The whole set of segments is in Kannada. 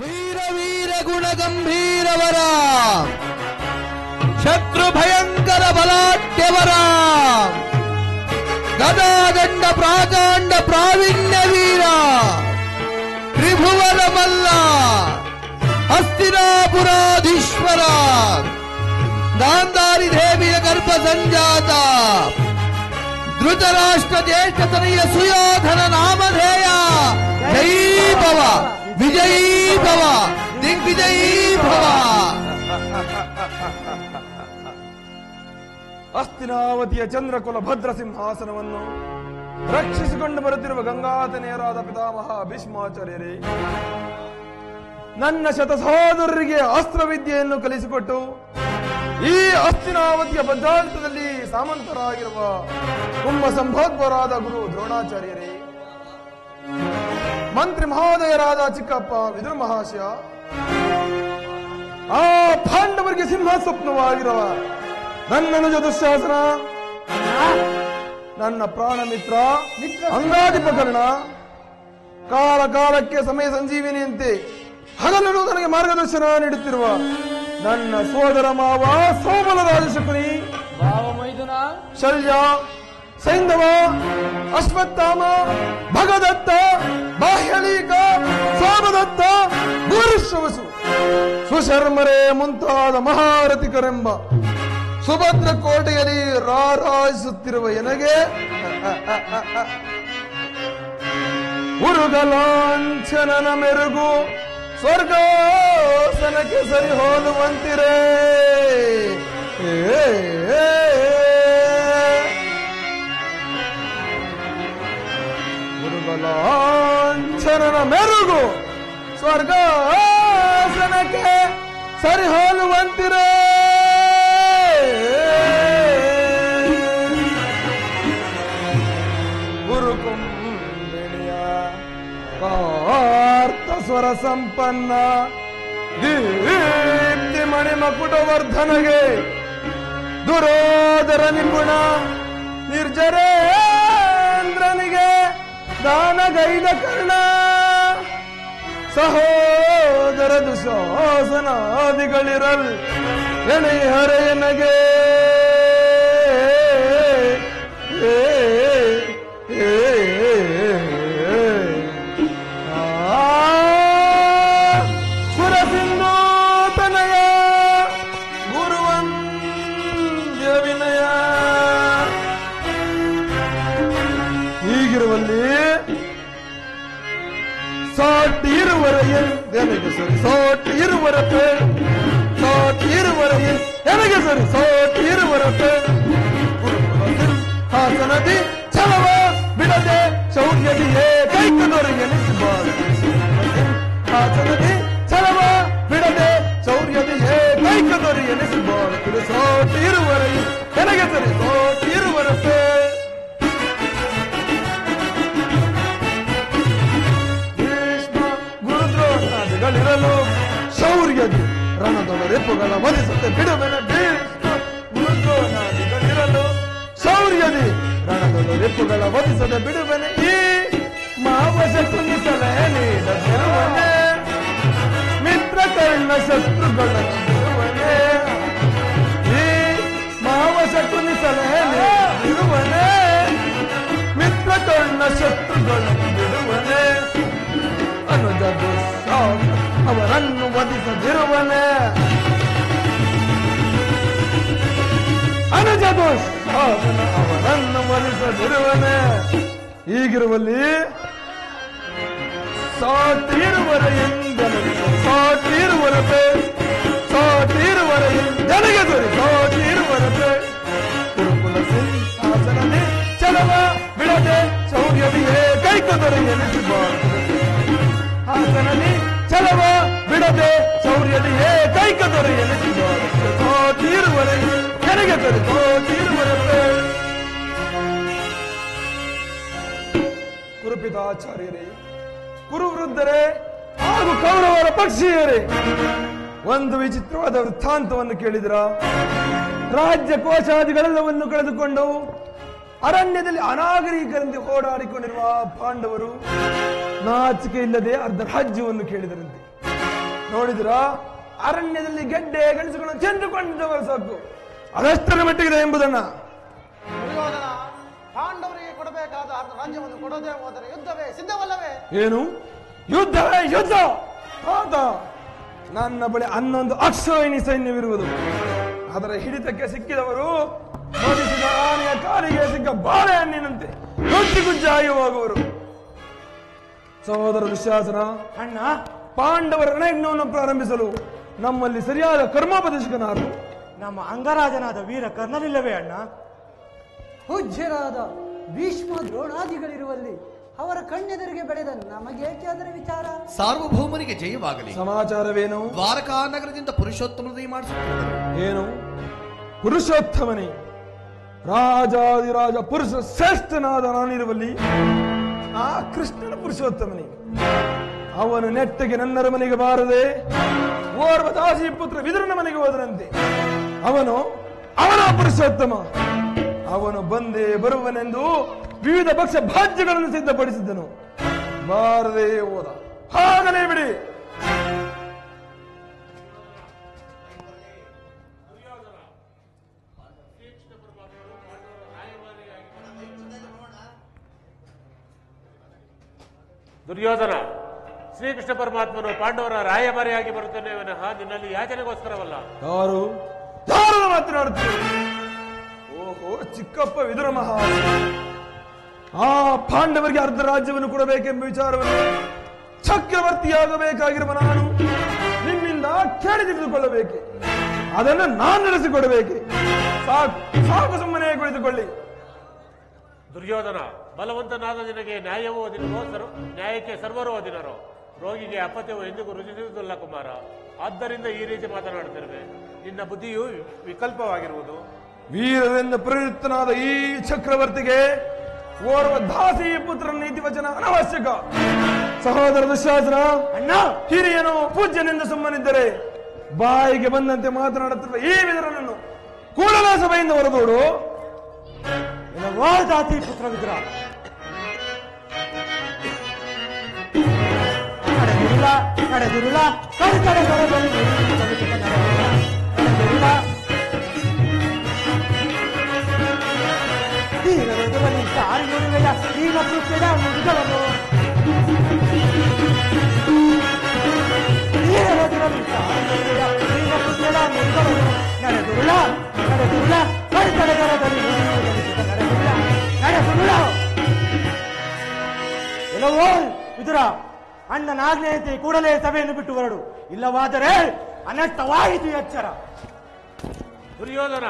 ಧೀರ ವೀರ ಗುಣ ಗಂಭೀರವರ ಶತ್ರು ಭಯಂಕರ ಬಲಾಢ್ಯವರ ಗದಾದಂಡ ಪ್ರಾಕಾಂಡ ಪ್ರಾವೀಣ್ಯ ವೀರ ತ್ರಿಭುವನ ಮಲ್ಲ ಹಸ್ತಿನಾಪುರಾಧೀಶ್ವರ ಗಾಂಧಾರಿ ದೇವಿಯ ಗರ್ಭ ಸಂಜಾತ ಧೃತರಾಷ್ಟ್ರ ಜ್ಯೇಷ್ಠತನೆಯ ಸುಯೋಧನ ನಾಮಧೇಯ ಜೈ ಭವ ವಿಜಯೀ ಭವ ದಿಗ್ವಿಜಯೀ ಭವ. ಹಸ್ತಿನಾವತಿಯ ಚಂದ್ರಕುಲ ಭದ್ರ ಸಿಂಹಾಸನವನ್ನು ರಕ್ಷಿಸಿಕೊಂಡು ಬರುತ್ತಿರುವ ಗಂಗಾತನೆಯರಾದ ಪಿತಾಮಹ ಭೀಷ್ಮಾಚಾರ್ಯರೇ, ನನ್ನ ಶತ ಸಹೋದರರಿಗೆ ಅಸ್ತ್ರವಿದ್ಯೆಯನ್ನು ಕಲಿಸಿಕೊಟ್ಟು ಈ ಹಸ್ತಿನಾವತಿಯ ಭದ್ರಾಂತದಲ್ಲಿ ಸಾಮಂತರಾಗಿರುವ ಕುಂಭ ಸಂಭೋದ್ವರಾದ ಗುರು ದ್ರೋಣಾಚಾರ್ಯರೇ, ಮಂತ್ರಿ ಮಹೋದಯರಾದ ಚಿಕ್ಕಪ್ಪ ವಿದುರ ಮಹಾಶಯ, ಆ ಪಾಂಡವರಿಗೆ ಸಿಂಹ ಸ್ವಪ್ನವಾಗಿರುವ ನನ್ನ ನಿಜ ದುಶ್ಯಾಸನ, ನನ್ನ ಪ್ರಾಣ ಮಿತ್ರ ಅಂಗಾಧಿಪಕರ್ಣ, ಕಾಲ ಕಾಲಕ್ಕೆ ಸಮಯ ಸಂಜೀವಿನಿಯಂತೆ ಹಗಲನ್ನು ನನಗೆ ಮಾರ್ಗದರ್ಶನ ನೀಡುತ್ತಿರುವ ನನ್ನ ಸೋದರ ಮಾವ ಸೋಮಲ ರಾಜಶಕುನಿ, ಶಲ್ಯ, ಸೈಂಧವ, ಅಶ್ವತ್ಥಾಮ, ಭಗದತ್ತ, ಬಾಹ್ಯಲೀಕ, ಸೋಮದತ್ತ, ಗುರುಶ್ರವಸು, ಸುಶರ್ಮರೆ ಮುಂತಾದ ಮಹಾರಥಿಕರೆಂಬ ಸುಭದ್ರ ಕೋಟೆಯಲ್ಲಿ ರಾರಾಜಿಸುತ್ತಿರುವ ಎನಗೆ ಉರುಗಲಾಂಛನನ ಮೆರುಗು ಸ್ವರ್ಗಾಸನಕ್ಕೆ ಸರಿ ಹೋಲುವಂತಿರೇ. ಉರುಗಲಾಂಛನನ ಮೆರುಗು ಸ್ವರ್ಗಾಸನಕ್ಕೆ ಸರಿ ಹೋಲುವಂತಿರೇ. ಸ್ವರ ಸಂಪನ್ನ ದೀಪ್ತಿ ಮಣಿಮಕುಟವರ್ಧನಗೆ ದುರೋದರ ನಿಪುಣ ನಿರ್ಜರೇಂದ್ರನಿಗೆ ದಾನಗೈದ ಕರ್ಣ ಸಹೋದರ ದುಶಾಸನಾದಿಗಳಿರಲ್ ಎಣೆಹರೆಯನಗೆ எனக்கு சரி சோட்டு இருவரப்பு சோட்டு இருவரையில் எனக்கு சரி சோட்டு இருவரப்பு ಹಾಸನದಿ ಛಲವ ಬಿಡದೆ ಶೌರ್ಯದಿಯೇ ಕೈಕದೊರೆ ಎನಿಸಬಾರದು. ಹಾಸನದಿ ಛಲವ ಬಿಡದೆ ಶೌರ್ಯದಿಯೇ ಕೈಕದೊರೆ ಎನಿಸಬಾರದು. ಸೋಟ್ಟು ಇರುವರೆயில் ನನಗೆ ಸರಿ ಸೋಟ್ಟು ಇರುವರಪ್ಪೆ. ಗಳಿರಲು ಶೌರ್ಯದಿ ರಣದೊಳ ರೆಪ್ಪುಗಳ ವಧಿಸುತ್ತೆ ಬಿಡುವೆನ ಗಳಿರಲು ಶೌರ್ಯದಿ ರಣದೊಳ ರೆಪ್ಪುಗಳ ವಧಿಸದೆ ಬಿಡುವೆನೆ ಈ ಮಾವಶ ಕುಣಿಸಲೇ ನೀಡುವನೆ ಮಿತ್ರ ಕರ್ಣ ಶತ್ರುಗಳ ಬಿಡುವನೆ ಈ ಮಾವಶ ಕುಣಿಸಲೇ ನೀಡುವನೆ ಮಿತ್ರ ಕರ್ಣ ಶತ್ರುಗಳ ಬಿಡುವನೆ ಅನುಜ ಅವರನ್ನು ವಧಿಸದಿರುವನೆ ಅನುಜ ಅವರನ್ನು ವಧಿಸದಿರುವನೆ. ಹೀಗಿರುವಲ್ಲಿ ಸಾಟಿರುವರೆಯಿಂದಲೇ ಸಾಟಿರುವರಪೆ ಸಾಟಿರುವರೆಯಿಂದಲೇ ದೊರೆ ಸಾಟಿರುವರಪೆ. ಕುರುಕುಲ ಸಿಂಹಾಸನದಿ ಚಲವ ಬಿಡದೆ ಶೌರ್ಯದಿಯೇ ಕೈಕದೊರೆ ಎನಿಸಬಾರದು. ಹಾಸನದಿ ಛಲವ ಬಿಡದೆ ಶೌರ್ಯದಿಯೇ ಕೈಕದೊರೆ ಎನಿಸಬಾರದು. ಸೋಟಿರುವರೆ ನನಗೆ ಸರಿ ಸೋಟಿರುವರಪ್ಪೆ. ಕುರುಪಿತಾಚಾರ್ಯರೇ, ಕುರುವೃದ್ಧರೇ ಹಾಗೂ ಕೌರವರ ಪಕ್ಷೀಯರೇ, ಒಂದು ವಿಚಿತ್ರವಾದ ವೃತ್ತಾಂತವನ್ನು ಕೇಳಿದ್ರ. ರಾಜ್ಯ ಕೋಶಾದಿಗಳೆಲ್ಲವನ್ನು ಕಳೆದುಕೊಂಡು ಅರಣ್ಯದಲ್ಲಿ ಅನಾಗರಿಕರಂತೆ ಓಡಾಡಿಕೊಂಡಿರುವ ಪಾಂಡವರು ನಾಚಿಕೆ ಇಲ್ಲದೆ ಅರ್ಧ ರಾಜ್ಯವನ್ನು ಕೇಳಿದರಂತೆ. ನೋಡಿದ್ರ ಅರಣ್ಯದಲ್ಲಿ ಗೆಡ್ಡೆ ಗೆಣಸುಗಳನ್ನು ಚೆಂದುಕೊಂಡಿದ್ದವರು ಸಾಕು, ಅದೆಷ್ಟರ ಮಟ್ಟಿಗಿದೆ ಎಂಬುದನ್ನ. ದುರ್ಯೋಧನ, ಪಾಂಡವರಿಗೆ ಕೊಡಬೇಕಾದ ರಾಜ್ಯವನ್ನು ಕೊಡದೆ ಹೋದರೆ ಯುದ್ಧವೇ ಸಿದ್ಧವಲ್ಲವೇ? ಏನು ಯುದ್ಧವೇ? ಯುದ್ಧ ಆತ ನನ್ನ ಬಳಿ 11 ಅಕ್ಷೋಹಿಣಿ ಸೈನ್ಯವಿರುವುದು. ಅದರ ಹಿಡಿತಕ್ಕೆ ಸಿಕ್ಕಿದವರು ಮೋದಿಸಿದ ಆನೆಯ ಕಾಲಿಗೆ ಸಿಕ್ಕ ಬಾಳೆಹಣ್ಣಿನಂತೆ ಗುಜ್ಜಾಗಿ ಹೋಗುವರು. ಸಹೋದರ ದುಶ್ಯಾಸನ, ಅಣ್ಣ, ಪಾಂಡವರ ರಣಯಜ್ಞವನ್ನು ಪ್ರಾರಂಭಿಸಲು ನಮ್ಮಲ್ಲಿ ಸರಿಯಾದ ಕರ್ಮೋಪದೇಶಕನಾರು ನಮ್ಮ ಅಂಗರಾಜನಾದ ವೀರ ಕರ್ಣನಿಲ್ಲವೇ ಅಣ್ಣ? ಪೂಜ್ಯರಾದ ಭೀಷ್ಮ ದ್ರೋಣಾದಿಗಳಿರುವಲ್ಲಿ ಅವರ ಕಣ್ಣೆದುರಿಗೆ ಬೆಳೆದ ನಮಗೇಕೆ ಅದರ ವಿಚಾರ? ಸಾರ್ವಭೌಮನಿಗೆ ಜಯವಾಗಲಿ. ಸಮಾಚಾರವೇನು? ದ್ವಾರಕಾ ನಗರದಿಂದ ಪುರುಷೋತ್ತಮನದಿ ಮಾಡಿಸುತ್ತಿದ್ದರು. ಏನು? ಪುರುಷೋತ್ತಮನೇ, ರಾಜಾದಿರಾಜ ಪುರುಷ ಶ್ರೇಷ್ಠನಾದ ನಾನಿರುವಲ್ಲಿ ಆ ಕೃಷ್ಣನ ಪುರುಷೋತ್ತಮನೇ, ಅವನು ನೆಟ್ಟಗೆ ನನ್ನರ ಮನೆಗೆ ಬಾರದೆ ಓರ್ವ ದಾಸಿ ಪುತ್ರ ವಿದುರನ ಮನೆಗೆ ಹೋದರಂತೆ. ಅವನ ಪುರುಷೋತ್ತಮ, ಅವನು ಬಂದೇ ಬರುವನೆಂದು ವಿವಿಧ ಪಕ್ಷ ಭಾಜ್ಯಗಳನ್ನು ಸಿದ್ಧಪಡಿಸಿದ್ದನು. ಬಾರದೆ ಹೋದ. ಹಾಗಲೇ ಬಿಡಿ. ದುರ್ಯೋಧನ, ಶ್ರೀಕೃಷ್ಣ ಪರಮಾತ್ಮನು ಪಾಂಡವರ ರಾಯಭಾರಿಯಾಗಿ ಬರುತ್ತಾನೆ ವಿನಃ ನಿನ್ನಲ್ಲಿ ಯಾಚನೆಗೋಸ್ಕರವಲ್ಲ. ಯಾರು ಮಾತನಾಡುತ್ತಾರೆ? ಓಹೋ, ಚಿಕ್ಕಪ್ಪ ವಿದುರ ಮಹಾರಾಜ ಆ ಪಾಂಡವರಿಗೆ ಅರ್ಧ ರಾಜ್ಯವನ್ನು ಕೊಡಬೇಕೆಂಬ ವಿಚಾರವನ್ನು ಚಕ್ರವರ್ತಿಯಾಗಬೇಕಾಗಿರುವ ನಾನು ನಿನ್ನಿಂದ ಕೇಳಿ ತಿಳಿದುಕೊಳ್ಳಬೇಕೆ? ಅದನ್ನು ನಾನು ನಡೆಸಿಕೊಡಬೇಕೆ? ಸಾಕು ಸುಮ್ಮನೆ ಕುಳಿತುಕೊಳ್ಳಿ. ದುರ್ಯೋಧನ, ಬಲವಂತನಾದ ನಿನಗೆ ನ್ಯಾಯವೂ ಅಧೀನವೋ, ನ್ಯಾಯಕ್ಕೆ ಸರ್ವರೂ ಅಧೀನರೋ? ರೋಗಿಗೆ ಅಪತ್ಯವು ಎಂದಿಗೂ ರುಚಿಸುವುದಿಲ್ಲ ಕುಮಾರ. ಆದ್ದರಿಂದ ಈ ರೀತಿ ಮಾತನಾಡುತ್ತಿರುವೆ. ನಿನ್ನ ಬುದ್ಧಿಯು ವಿಕಲ್ಪವಾಗಿರುವುದು. ವೀರರಿಂದ ಪ್ರವೃತ್ತನಾದ ಈ ಚಕ್ರವರ್ತಿಗೆ ಓರ್ವ ದಾಸಿ ಪುತ್ರನ ನೀತಿ ವಚನ ಅನವಶ್ಯಕ. ಸಹೋದರ ದುಶ್ಯಾಸನ, ಅಣ್ಣ, ಹಿರಿಯನು ಪೂಜ್ಯನೆಂದು ಸುಮ್ಮನಿದ್ದರೆ ಬಾಯಿಗೆ ಬಂದಂತೆ ಮಾತನಾಡುತ್ತಿರುವ ಈ ವಿದುರನನ್ನು ಕೂಡಲೇ ಸಭೆಯಿಂದ ಹೊರದೋಡು. ಜಾತಿ ಪುತ್ರ ವಿಗ್ರಹ ನಡೆದಿಲ್ಲ ಎಲ್ಲವೋ ವಿದುರ, ಅಣ್ಣನಾಜ್ಞೆಯಂತೆ ಕೂಡಲೇ ಸಭೆಯನ್ನು ಬಿಟ್ಟು ಹೊರಡು, ಇಲ್ಲವಾದರೆ ಅನರ್ಥವಾಯಿತು ಎಚ್ಚರ. ದುರ್ಯೋಧನ,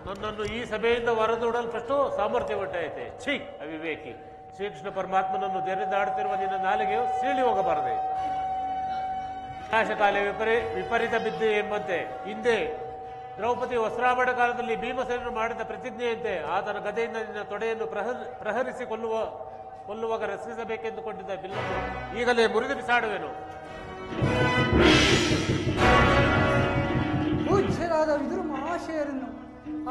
ನನ್ನನ್ನು ಈ ಸಭೆಯಿಂದ ಹೊರದೂಡಲ್ಪಟ್ಟು ಸಾಮರ್ಥ್ಯ ಉಂಟಾಯಿತೆ. ಛೀ, ಅವಿವೇಕಿ! ಶ್ರೀಕೃಷ್ಣ ಪರಮಾತ್ಮನನ್ನು ದಾಡುತ್ತಿರುವ ನಿನ್ನ ನಾಲಿಗೆಯು ಸೀಳಿ ಹೋಗಬಾರದೆ. ವಿನಾಶಕಾಲ ವಿಪರೀತ ಬಿದ್ದೆ ಎಂಬಂತೆ ಹಿಂದೆ ದ್ರೌಪದಿ ವಸ್ತ್ರಾಭರಣ ಕಾಲದಲ್ಲಿ ಭೀಮಸೇನನು ಮಾಡಿದ ಪ್ರತಿಜ್ಞೆಯಂತೆ ಆತನ ಗದೆಯಿಂದ ನಿನ್ನ ತೊಡೆಯನ್ನು ಪ್ರಹರಿಸಿ ಕೊಲ್ಲುವಾಗ ರಕ್ಷಿಸಬೇಕೆಂದುಕೊಂಡಿದ್ದ ಬಿಲ್ಲನ್ನು ಈಗಲೇ ಮುರಿದು ಬಿಸಾಡುವೆನು. ಪೂಜ್ಯರಾದ ವಿದುರ ಮಹಾಶಯರನ್ನು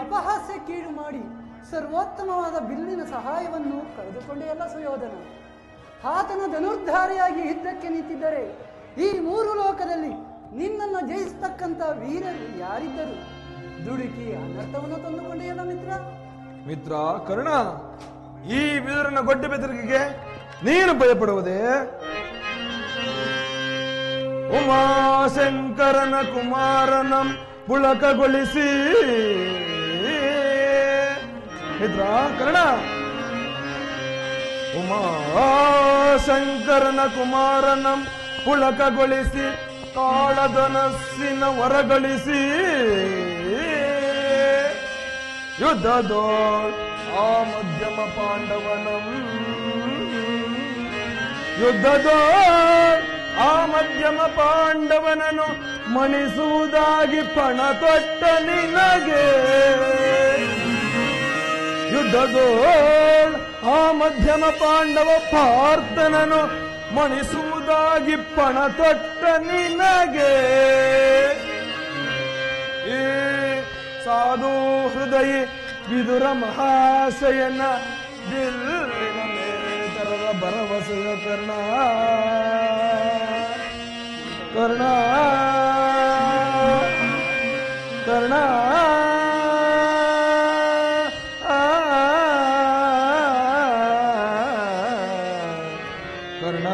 ಅಪಹಾಸ್ಯಕ್ಕೀಡು ಮಾಡಿ ಸರ್ವೋತ್ತಮವಾದ ಬಿಲ್ಲಿನ ಸಹಾಯವನ್ನು ಕಳೆದುಕೊಂಡೇ ಎಲ್ಲ ಸುಯೋಧನ. ಆತನ ಧನುರ್ಧಾರಿಯಾಗಿ ಯುದ್ಧಕ್ಕೆ ನಿಂತಿದ್ದರೆ ಈ 3 ಲೋಕದಲ್ಲಿ ನಿನ್ನನ್ನು ಜಯಿಸತಕ್ಕಂತ ವೀರರು ಯಾರಿದ್ದರು? ದುಡುಕಿ ಅನರ್ಥವನ್ನು ತಂದುಕೊಂಡೆಯಲ್ಲ ಮಿತ್ರ ಕರ್ಣ, ಈ ವಿದುರನ ಗೊಡ್ಡ ಬೆದರಿಕೆಗೆ ನೀನು ಭಯಪಡುವುದೇ? ಉಮಾಶಂಕರನ ಕುಮಾರನ ಪುಳಕಗೊಳಿಸಿ ಮಿತ್ರ ಕರ್ಣ, ಉಮಾಶಂಕರನ ಕುಮಾರನ ಪುಳಕಗೊಳಿಸಿ ಕಾಳಧನಸ್ಸಿನ ಹೊರಗಳಿಸಿ ಯುದ್ಧದೋ ಆ ಮಧ್ಯಮ ಪಾಂಡವನಂ ಯುದ್ಧದೋ ಆ ಮಧ್ಯಮ ಪಾಂಡವನನ್ನು ಮಣಿಸುವುದಾಗಿ ಪಣ ತೊಟ್ಟ ನಿನಗೆ. ಯುದ್ಧದೋ ಆ ಮಧ್ಯಮ ಪಾಂಡವ ಪಾರ್ಥನನು ಮಣಿಸುವುದಾಗಿ ಪಣ ತೊಟ್ಟ ನಿನಗೆ. ಈ ಸಾಧು ಹೃದಯ ವಿದುರ ಮಹಾಶಯನ ದಿಲ್ಲಿನ ಮೇಲೆ ತರದ ಭರವಸೆಯ ಕರ್ಣ. ಕರ್ಣ ಕರ್ಣ ಕರ್ಣ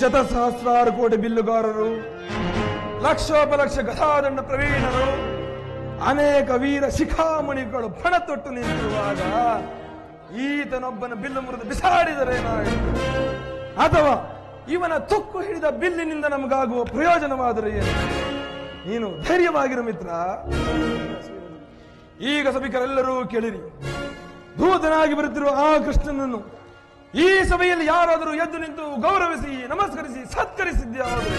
ಶತಸಹಸ್ರಾರು ಕೋಟಿ ಬಿಲ್ಲುಗಾರರು, ಲಕ್ಷೋಪಲಕ್ಷ ಗದಾದಂಡ ಪ್ರವೀಣರು, ಅನೇಕ ವೀರ ಶಿಖಾಮಣಿಗಳು ಪಣ ತೊಟ್ಟು ನಿಂತಿರುವಾಗ ಈತನೊಬ್ಬನ ಬಿಲ್ಲು ಮುರಿದು ಬಿಸಾಡಿದರೇನಾಯಿತು? ಅಥವಾ ಇವನ ತುಕ್ಕು ಹಿಡಿದ ಬಿಲ್ಲಿನಿಂದ ನಮಗಾಗುವ ಪ್ರಯೋಜನವಾದರೆ ಏನು? ನೀನು ಧೈರ್ಯವಾಗಿರು ಮಿತ್ರ. ಈಗ ಸಭಿಕರೆಲ್ಲರೂ ಕೇಳಿರಿ, ದೂತನಾಗಿ ಬರುತ್ತಿರುವ ಆ ಕೃಷ್ಣನನ್ನು ಈ ಸಭೆಯಲ್ಲಿ ಯಾರಾದರೂ ಎದ್ದು ನಿಂತು ಗೌರವಿಸಿ ನಮಸ್ಕರಿಸಿ ಸತ್ಕರಿಸಿದ್ಯಾದರೆ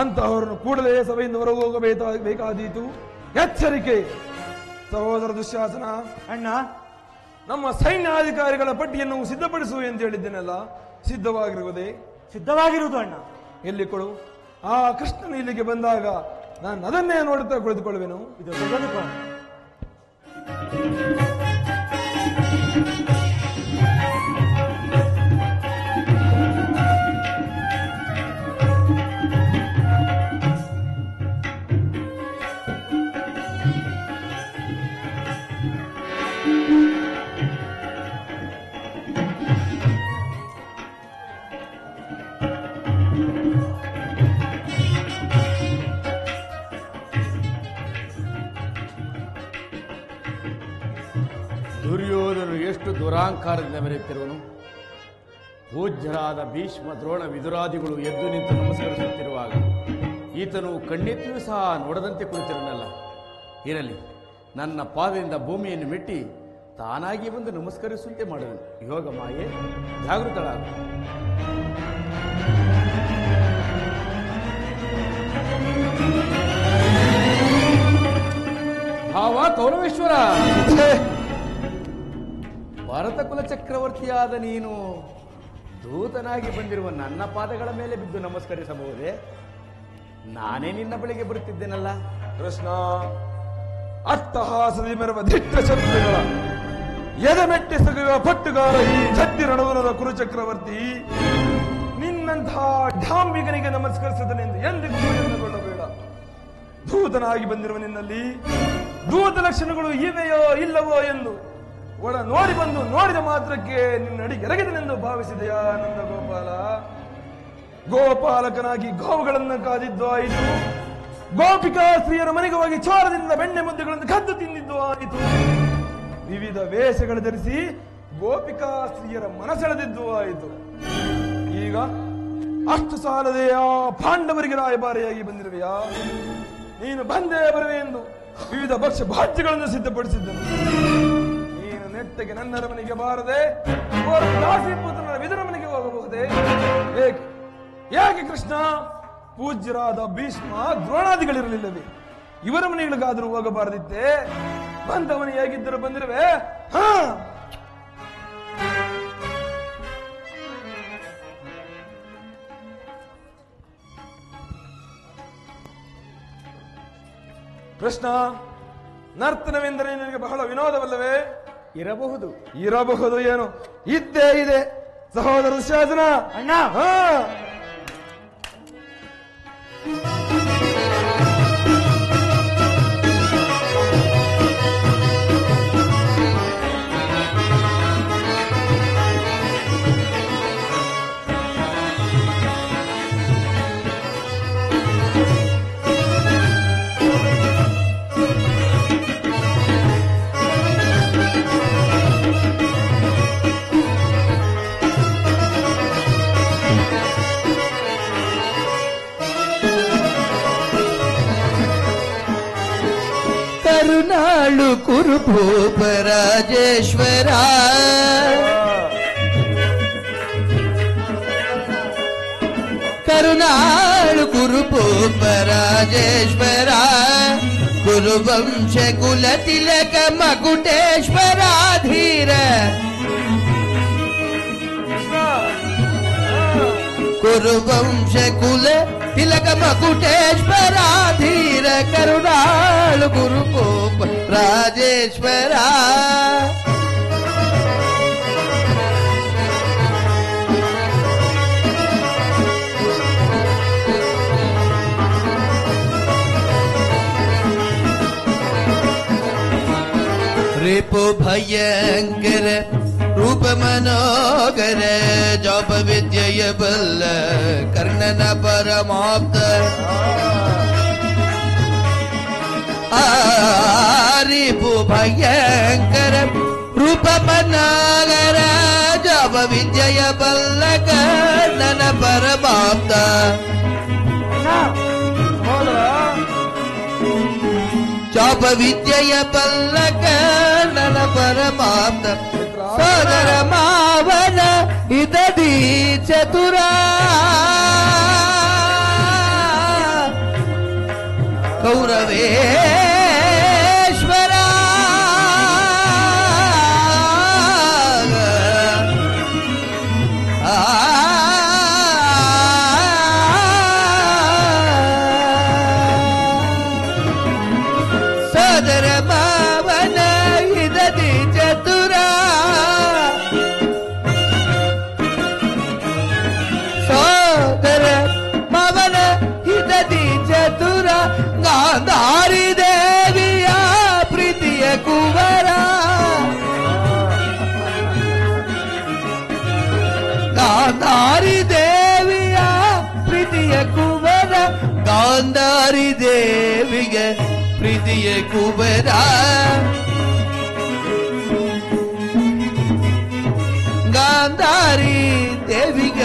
ಅಂತಹವರನ್ನು ಕೂಡಲೇ ಸಭೆಯಿಂದ ಹೊರಗೆ ಹೋಗಬೇಕಾದೀತು. ಎಚ್ಚರಿಕೆ. ಸಹೋದರ ದುಶ್ಯಾಸನ, ಅಣ್ಣ, ನಮ್ಮ ಸೈನ್ಯಾಧಿಕಾರಿಗಳ ಪಟ್ಟಿಯನ್ನು ಸಿದ್ಧಪಡಿಸು ಎಂದು ಹೇಳಿದ್ದೇನಲ್ಲ, ಸಿದ್ಧವಾಗಿರುವುದೇ? ಸಿದ್ಧವಾಗಿರುವುದು ಅಣ್ಣ. ಎಲ್ಲಿ ಕೊಡು. ಆ ಕೃಷ್ಣನು ಇಲ್ಲಿಗೆ ಬಂದಾಗ ನಾನು ಅದನ್ನೇ ನೋಡುತ್ತಾ ಕುಳಿತುಕೊಳ್ಳುವೆನು. ಇದು ತೆಗೆದುಕೋ. ದುರ್ಯೋಧನು ಎಷ್ಟು ದುರಾಂಕಾರದಿಂದ ಮೆರೆಯುತ್ತಿರುವನು. ಪೂಜ್ಯರಾದ ಭೀಷ್ಮ, ದ್ರೋಣ, ವಿದುರಾದಿಗಳು ಎದ್ದು ನಿಂತು ನಮಸ್ಕರಿಸುತ್ತಿರುವಾಗ ಈತನು ಕಣ್ಣೆತ್ತಿಯೂ ಸಹ ನೋಡದಂತೆ ಕುಳಿತಿರನಲ್ಲ. ಇರಲಿ, ನನ್ನ ಪಾದದಿಂದ ಭೂಮಿಯನ್ನು ಮೆಟ್ಟಿ ತಾನಾಗಿ ಬಂದು ನಮಸ್ಕರಿಸುವಂತೆ ಮಾಡುವನು. ಯೋಗ ಮಾಯೆ, ಜಾಗೃತಳಾಗ. ಭಾವ ಕೌರವೇಶ್ವರ, ಭಾರತ ಕುಲ ಚಕ್ರವರ್ತಿಯಾದ ನೀನು ದೂತನಾಗಿ ಬಂದಿರುವ ನನ್ನ ಪಾದಗಳ ಮೇಲೆ ಬಿದ್ದು ನಮಸ್ಕರಿಸಬಹುದೇ? ನಾನೇ ನಿನ್ನ ಬಳಿಗೆ ಬರುತ್ತಿದ್ದೇನಲ್ಲ. ಕೃಷ್ಣ, ಅಟ್ಟಹಾಸದಿ ಮೆರವ ದಿಟ್ಟ ಶತ್ರುಗಳ ಎದೆಮೆಟ್ಟಿಸುವ ಪಟ್ಟುಗಾರ ಈ ಜಡ್ಡಿ ರಣಗುಣದ ಕುರುಚಕ್ರವರ್ತಿ ನಿನ್ನಂತಹ ಢಾಂಬಿಕನಿಗೆ ನಮಸ್ಕರಿಸಿದನೆಂದು ಎಂದಿಗೂ ಎನ್ನಗೊಳ್ಳಬೇಡ. ದೂತನಾಗಿ ಬಂದಿರುವ ನಿನ್ನಲ್ಲಿ ದೂತ ಲಕ್ಷಣಗಳು ಇವೆಯೋ ಇಲ್ಲವೋ ಎಂದು ಒಳ ನೋಡಿ ಬಂದು ನೋಡಿದ ಮಾತ್ರಕ್ಕೆ ನಿನ್ನಡಿ ಎರಗಿದನೆಂದು ಭಾವಿಸಿದೆಯಾ ನಂದ ಗೋಪಾಲ? ಗೋಪಾಲಕನಾಗಿ ಗೋವುಗಳನ್ನು ಕಾದಿದ್ದು ಆಯಿತು, ಗೋಪಿಕಾ ಸ್ತ್ರೀಯರ ಮನೆಗೆ ಹೋಗಿ ಚೋರದಿಂದ ಬೆಣ್ಣೆ ಮುದ್ದೆಗಳನ್ನು ಕದ್ದು ತಿಂದಿದ್ದು ಆಯಿತು, ವಿವಿಧ ವೇಷಗಳು ಧರಿಸಿ ಗೋಪಿಕಾ ಸ್ತ್ರೀಯರ ಮನಸೆಳೆದಿದ್ದು ಆಯಿತು. ಈಗ ಅಷ್ಟು ಸಾಲದೆ ಆ ಪಾಂಡವರಿಗೆ ರಾಯಭಾರಿಯಾಗಿ ಬಂದಿರುವೆಯಾ? ನೀನು ಬಂದೇ ಬರುವೆ ಎಂದು ವಿವಿಧ ಭಕ್ಷ್ಯ ಭಾಜ್ಯಗಳನ್ನು ಸಿದ್ಧಪಡಿಸಿದ್ದನು. ನೀನು ನೆಟ್ಟಗೆ ನನ್ನ ಮನೆಗೆ ಬಾರದೆ ದಾಸಿಪುತ್ರನ ವಿದುರ ಮನೆಗೆ ಹೋಗಬಹುದೇ? ಯಾಕೆ ಕೃಷ್ಣ? ಪೂಜ್ಯರಾದ ಭೀಷ್ಮ, ದ್ರೋಣಾದಿಗಳಿರಲಿಲ್ಲವೇ? ಇವರ ಮನೆಗಳಿಗಾದರೂ ಹೋಗಬಾರದಿತ್ತೆ? ಬಂದವನು ಹೇಗಿದ್ದರೂ ಬಂದಿರುವೆ. ಹಾ, ಕೃಷ್ಣ, ನರ್ತನವೆಂದರೆ ನಿನಗೆ ಬಹಳ ವಿನೋದವಲ್ಲವೇ? ಇರಬಹುದು. ಇರಬಹುದು ಏನು, ಇದ್ದೇ ಇದೆ. ಸಹೋದರ ಶಾಸನ ಅಣ್ಣ, ಹಾ, ಕರುನಾಳು ಕುರುಭೂಪ ರಾಜೇಶ್ವರ, ಕರುನಾಳು ಕುರುಭೂಪ ರಾಜೇಶ್ವರ, ಕುರುವಂಶ ಕುಲ ತಿಲಕ ಮಕುಟೇಶ್ವರ ಧೀರ, ಕುರುವಂಶ ಕುಲ ತಿಲಕ ಮಕುಟೇಶ್ವರ ಧೀರ, ಕರುಣಾಳು ಗುರುಕೋಪ ರಾಜೇಶ್ವರ. ಭಯಂಕರ ರೂಪ ಮನೋಗರ ಜಪ ವಿದ್ಯೆಯ ಬಲ್ಲ ಕರ್ಣನ ಪರಮಾಪ್ತ ರಿಪು ಭಯಂಕರ ರೂಪ ಮನೋಗರ ಜಪ ವಿದ್ಯೆಯ ಬಲ್ಲ ಕರ್ಣನ ಪರಮಾಪ್ತ ಜಾಪ ವಿದ್ಯೆಯ ಪಲ್ಲಕ ನನ್ನ ಪರಮಾಪ್ತ ಸೋದರ ಮಾವನ ಇದದಿ ಚತುರ ಕೌರವೇಶ್ವರ ಸೋದರ ಮಾವನ ಇದದಿ ಚತುರ ಸೋದರ ಮಾವನ ಇದದಿ ಚತುರ ಗಾಂಧಾರಿ ದೇವಿಯ ಪ್ರೀತಿಯ ಕುವರ ಗಾಂಧಾರಿ ದೇವಿಯ ಪ್ರೀತಿಯ ಕುವರ ಗಾಂಧಾರಿ ದೇವಿಗೆ ಪ್ರೀತಿಯ ಕುಬರ ಗಾಂಧಾರಿ ದೇವಿಗ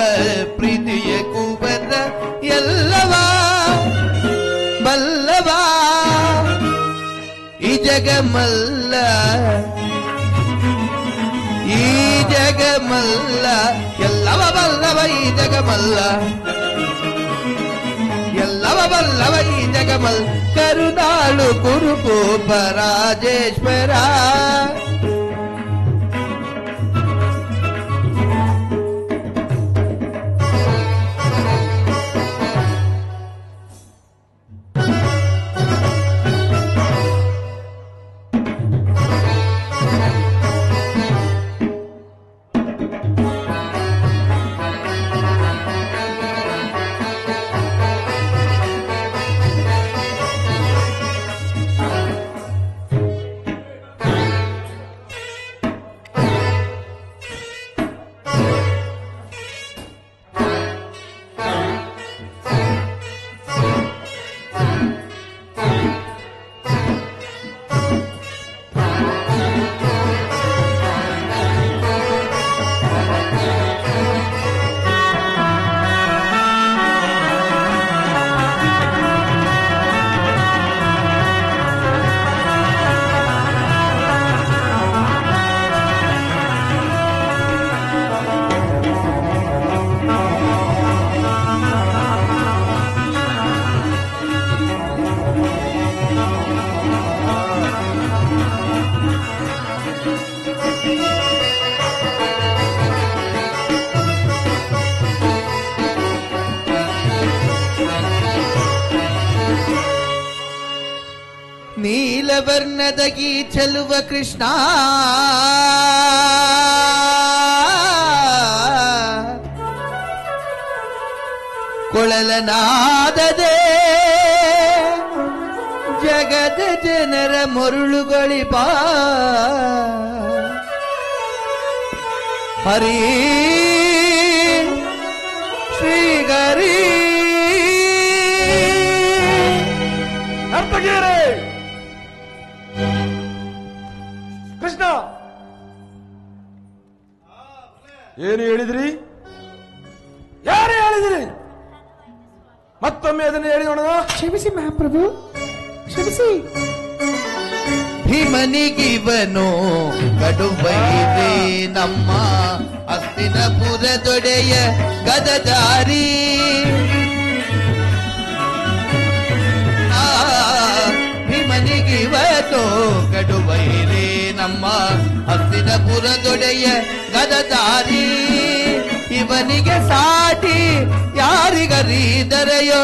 ಪ್ರೀತಿಯ ಕುಬರ ಎಲ್ಲವ ಬಲ್ಲವ ಈ ಜಗಮಲ್ಲ ಈ ಜಗಮಲ್ಲ ಎಲ್ಲವ ಬಲ್ಲವ ಈ ಜಗಮಲ್ಲ ಎಲ್ಲವ ಬಲ್ಲವ ಈ ಜಗಮಲ್ ಕರುನಾಳು ಕುರುಕೋಪ ರಾಜೇಶ್ವರ ನೀಲವರ್ಣದಗಿ ಚೆಲುವ ಕೃಷ್ಣ ಕೊಳಲನಾದದೆ ಜಗದ ಜನರ ಮರುಳುಗಳಿಪ ಹರಿ ಶ್ರೀಗರಿ ನರ್ತಗಿರಿ ಕೃಷ್ಣ ಏನು ಹೇಳಿದ್ರಿ? ಯಾರು ಹೇಳಿದ್ರಿ? ಮತ್ತೊಮ್ಮೆ ಅದನ್ನು ಹೇಳಿ ನೋಡೋಣ. ಕ್ಷಮಿಸಿ ಮಹಾಪ್ರಭು, ಕ್ಷಮಿಸಿ. ಭೀಮನಿಗಿವನು ಕಡುಬೈರಿ ನಮ್ಮ ಹಸ್ತಿನಪುರದೊಡೆಯ ಗದಧಾರಿ ಭೀಮನಿಗಿವನು ಕಡುಬೈರಿ ನಮ್ಮ ಹಸ್ತಿನಪುರದೊಡೆಯ ಗದಧಾರಿ ಇವನಿಗೆ ಸಾಟಿ ಯಾರಿಗರೀದರೆಯೋ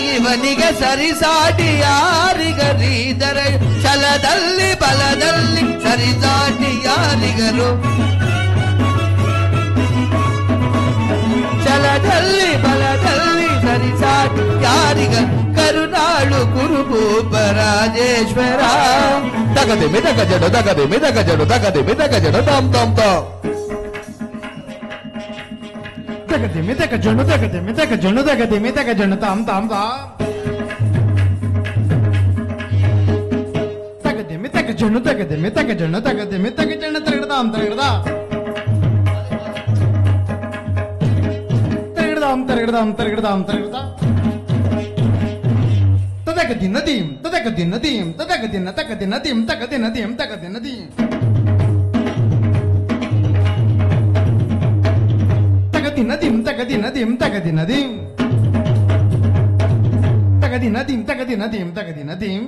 ಇವನಿಗೆ ಸರಿಸಾಟಿ ಯಾರಿಗರೀದರ ಛಲದಲ್ಲಿ ಬಲದಲ್ಲಿ ಸರಿಸಾಟಿ ಯಾರಿಗರು ಛಲದಲ್ಲಿ ಬಲದಲ್ಲಿ ಸರಿಸಾಟಿ ಯಾರಿಗ ಕರುನಾಳು ಕುರುಭೂಪ ರಾಜೇಶ್ವರ ತಗದೆ ಮಿದಗ ಜಡು ತಗದೆ ಮಿದಗ ಜಡು ತಗದೆ ಮಿದಗ ಜಡು ತಮ್ ತಮ್ ತಮ್ ತಗದೆ ಮಿತಕ ಜೊಣ್ಣು ತಗದೆ ಮಿತಕ ಜೊಣ್ಣು ತಗದೆ ಮಿತಕ ಜೊಣ್ಣು ತಾಮ್ ತಾಮ್ ತಾ ತಗದೆ ಮಿತಕ ಜೊಣ್ಣು ತಗದೆ ಮಿತಕ ಜೊಣ್ಣು ತಗದೆ ಮಿತಕ ಜೊಣ್ಣು ತಗಡದಾಮ್ ತಗಡದಾಮ್ ತಗಡದಾಮ್ ತಗಡದಾಮ್ ತಗಡದಾಮ್ ತದಗದಿ ನದೀಂ ತದಗದಿ ನದೀಂ ತದಗದಿ ತಗದಿ ನದೀಂ ತಗದಿ ನದೀಂ ತಗದಿ ನದೀಂ ತಗದಿ ನದೀಂ ತಗದಿ ನದೀಂ ತಗದಿ ನದೀಂ ತಗದಿ ನದೀಂ ತಗದಿ ನದೀಂ ತಗದಿ ನದೀಂ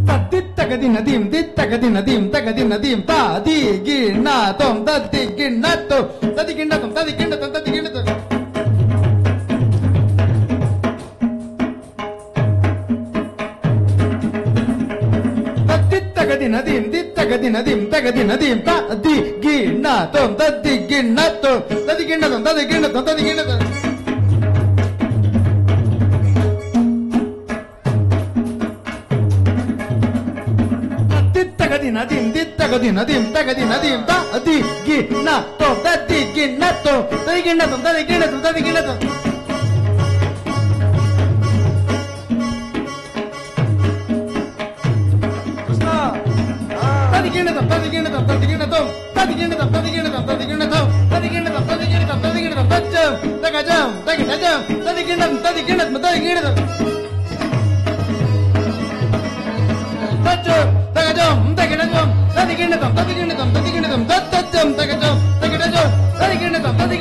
ತದ್ದಿತ್ ತಗದಿ ನದೀಂ ದಿತ್ ತಗದಿ ನದೀಂ ತಗದಿ ನದೀಂ ತಾದಿ ಗಿಣ್ಣ ತೊಂ ತದ್ದಿ ಗಿಣ್ಣ ತೊ ತದಿ ಗಿಣ್ಣ ತೊಂ ತದಿ ಗಿಣ್ಣ ತೊಂ ತದಿ ಗಿಣ್ಣ ತೊಂ ತಗದಿ ನದೀಂ ದಿತ್ ತಗದಿ ನದೀಂ ತಗದಿ ನದೀಂ ತದಿ ಗಿಣ್ಣ ತೊಂ ತದಿ ಗಿಣ್ಣ ತೊ ತದಿ ಗಿಣ್ಣ ತೊಂ ತದಿ ಗಿಣ್ಣ ತೊಂ ತದಿ ಗಿಣ್ಣ ತೊಂ ತಗದಿ ನದೀಂ ದಿತ್ ತಗದಿ ನದೀಂ ತಗದಿ ನದೀಂ ತದಿ ಗಿಣ್ಣ ತೊ ತದಿ ಗಿಣ್ಣ ತೊ ತದಿ ಗಿಣ್ಣ ತೊಂ ತದಿ ಗಿಣ್ಣ ತೊಂ ತದಿ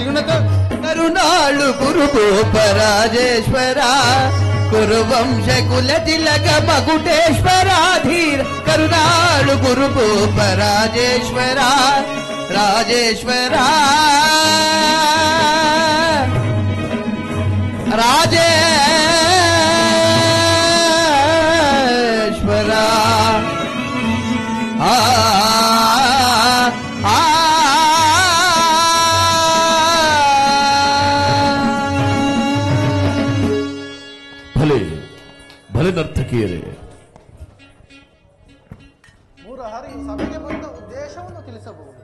ಗಿಣ್ಣ ತೊಂ ಕರುಣಾಳು ಗುರುಭೂಪ ರಾಜೇಶ್ವರ ಕುರುವಂಶ ಕುಲ ತಿಲಕ ಮಗುಟೇಶ್ವರ ಧೀರ ಕರುಣಾಳು ಗುರುಭೂಪ ರಾಜೇಶ್ವರ ರಾಜೇಶ್ವರ ರಾಜೇಶ್ವರ ಭಲೆ ಭಲೆ ನರ್ತಕಿಯರೇ, ಮೂರಹರಿ ಸಭೆಗೆ ಬಂದ ಉದ್ದೇಶವನ್ನು ತಿಳಿಸಬಹುದು.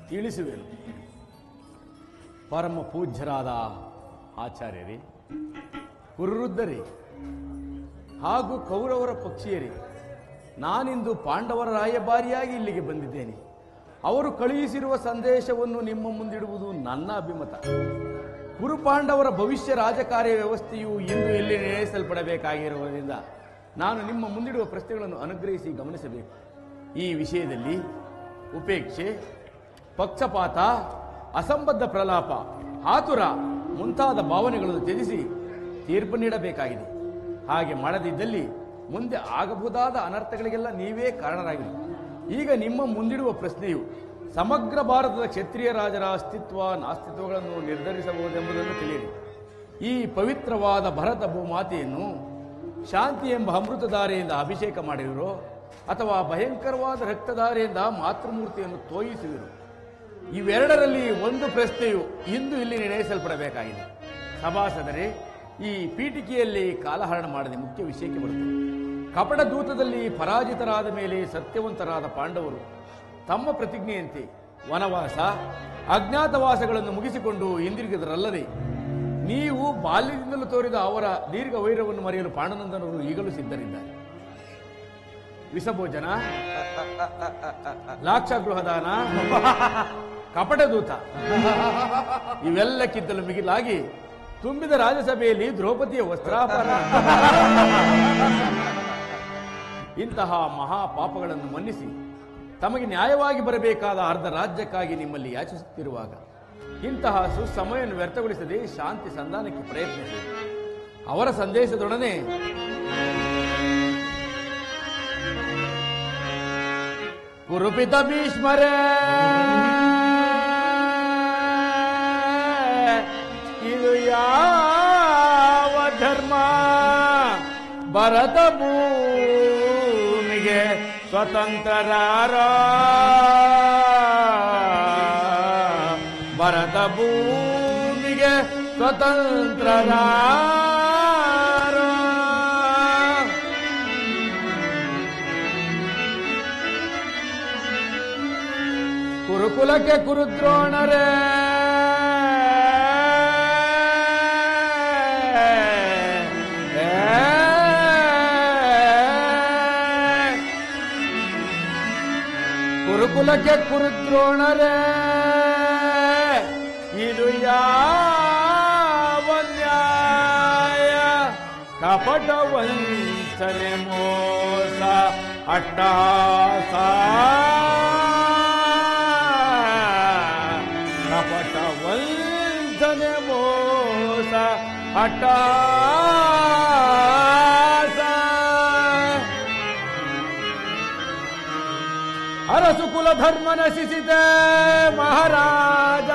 ತಿಳಿಸುವೆನು. ಪರಮ ಪೂಜ್ಯರಾದ ಆಚಾರ್ಯರೇ, ಕುರುವೃದ್ಧರೇ ಹಾಗೂ ಕೌರವರ ಪಕ್ಷಿಯರೇ, ನಾನಿಂದು ಪಾಂಡವರ ರಾಯಭಾರಿಯಾಗಿ ಇಲ್ಲಿಗೆ ಬಂದಿದ್ದೇನೆ. ಅವರು ಕಳುಹಿಸಿರುವ ಸಂದೇಶವನ್ನು ನಿಮ್ಮ ಮುಂದಿಡುವುದು ನನ್ನ ಅಭಿಮತ. ಕುರುಪಾಂಡವರ ಭವಿಷ್ಯ ರಾಜಕಾರ್ಯ ವ್ಯವಸ್ಥೆಯು ಇಂದು ಇಲ್ಲಿ ನಿರ್ಣಯಿಸಲ್ಪಡಬೇಕಾಗಿರುವುದರಿಂದ ನಾನು ನಿಮ್ಮ ಮುಂದಿಡುವ ಪ್ರಶ್ನೆಗಳನ್ನು ಅನುಗ್ರಹಿಸಿ ಗಮನಿಸಬೇಕು. ಈ ವಿಷಯದಲ್ಲಿ ಉಪೇಕ್ಷೆ, ಪಕ್ಷಪಾತ, ಅಸಂಬದ್ಧ ಪ್ರಲಾಪ, ಆತುರ ಮುಂತಾದ ಭಾವನೆಗಳನ್ನು ತ್ಯಜಿಸಿ ತೀರ್ಪು ನೀಡಬೇಕಾಗಿದೆ. ಹಾಗೆ ಮಾಡದಿದ್ದಲ್ಲಿ ಮುಂದೆ ಆಗಬಹುದಾದ ಅನರ್ಥಗಳಿಗೆಲ್ಲ ನೀವೇ ಕಾರಣರಾಗಿರಿ. ಈಗ ನಿಮ್ಮ ಮುಂದಿಡುವ ಪ್ರಶ್ನೆಯು ಸಮಗ್ರ ಭಾರತದ ಕ್ಷತ್ರಿಯ ರಾಜರ ಅಸ್ತಿತ್ವ ನಾಸ್ತಿತ್ವಗಳನ್ನು ನಿರ್ಧರಿಸಬಹುದೆಂಬುದನ್ನು ತಿಳಿಯಿರಿ. ಈ ಪವಿತ್ರವಾದ ಭರತ ಭೂಮಾತೆಯನ್ನು ಶಾಂತಿ ಎಂಬ ಅಮೃತಧಾರೆಯಿಂದ ಅಭಿಷೇಕ ಮಾಡಿರುರೋ ಅಥವಾ ಭಯಂಕರವಾದ ರಕ್ತಧಾರೆಯಿಂದ ಮಾತೃಮೂರ್ತಿಯನ್ನು ತೋಯಿಸುವಿರು. ಇವೆರಡರಲ್ಲಿ ಒಂದು ಪ್ರಶ್ನೆಯು ಇಂದು ಇಲ್ಲಿ ನಿರ್ಣಯಿಸಲ್ಪಡಬೇಕಾಗಿದೆ. ಸಭಾಸದರೇ, ಈ ಪೀಠಿಕೆಯಲ್ಲಿ ಕಾಲಹರಣ ಮಾಡದೆ ಮುಖ್ಯ ವಿಷಯಕ್ಕೆ ಬರುತ್ತದೆ. ಕಪಟ ದೂತದಲ್ಲಿ ಪರಾಜಿತರಾದ ಮೇಲೆ ಸತ್ಯವಂತರಾದ ಪಾಂಡವರು ತಮ್ಮ ಪ್ರತಿಜ್ಞೆಯಂತೆ ವನವಾಸ, ಅಜ್ಞಾತವಾಸಗಳನ್ನು ಮುಗಿಸಿಕೊಂಡು ಹಿಂದಿರುಗಿದರಲ್ಲದೆ ನೀವು ಬಾಲ್ಯದಿಂದಲೂ ತೋರಿದ ಅವರ ದೀರ್ಘ ವೈರವನ್ನು ಮರೆಯಲು ಪಾಂಡನಂದನರು ಈಗಲೂ ಸಿದ್ಧರಿದ್ದಾರೆ. ವಿಷಭೋಜನ, ಲಾಕ್ಷಗೃಹದಾನ, ಕಪಟದೂತ ಇವೆಲ್ಲಕ್ಕಿಂತಲೂ ಮಿಗಿಲಾಗಿ ತುಂಬಿದ ರಾಜಸಭೆಯಲ್ಲಿ ದ್ರೌಪದಿಯ ವಸ್ತ್ರಾಪಹರಣ, ಇಂತಹ ಮಹಾಪಾಪಗಳನ್ನು ಮನ್ನಿಸಿ ತಮಗೆ ನ್ಯಾಯವಾಗಿ ಬರಬೇಕಾದ ಅರ್ಧ ರಾಜ್ಯಕ್ಕಾಗಿ ನಿಮ್ಮಲ್ಲಿ ಯಾಚಿಸುತ್ತಿರುವಾಗ ಇಂತಹ ಸುಸಮಯವನ್ನು ವ್ಯರ್ಥಗೊಳಿಸದೆ ಶಾಂತಿ ಸಂಧಾನಕ್ಕೆ ಪ್ರಯತ್ನಿಸಿ. ಅವರ ಸಂದೇಶದೊಡನೆ ಕುರುಪಿತ ಭೀಷ್ಮರೇ, ಇದು ಯಾವ ಧರ್ಮ? ಭರತ ಭೂಮಿಗೆ ಸ್ವತಂತ್ರರಾರ, ಭರತ ಭೂಮಿಗೆ ಸ್ವತಂತ್ರರಾರ. ಕುರುಕುಲಕ್ಕೆ ಕುರುದ್ರೋಣರೇ ಕುರುಕುಲಕ್ಕೆ ಕುರುದ್ರೋಣರೇ ಇದು ಯಾವ ನ್ಯಾಯ ಕಪಟ ವಂಚನೆ ಮೋಸ ಅಟ್ಟಹಾಸ ಕಪಟ ವಂಚನೆ ಮೋಸ ಅಟ್ಟಹಾಸ ಅರಸು ಕುಲ ಧರ್ಮ ನಶಿಸಿದೆ ಮಹಾರಾಜ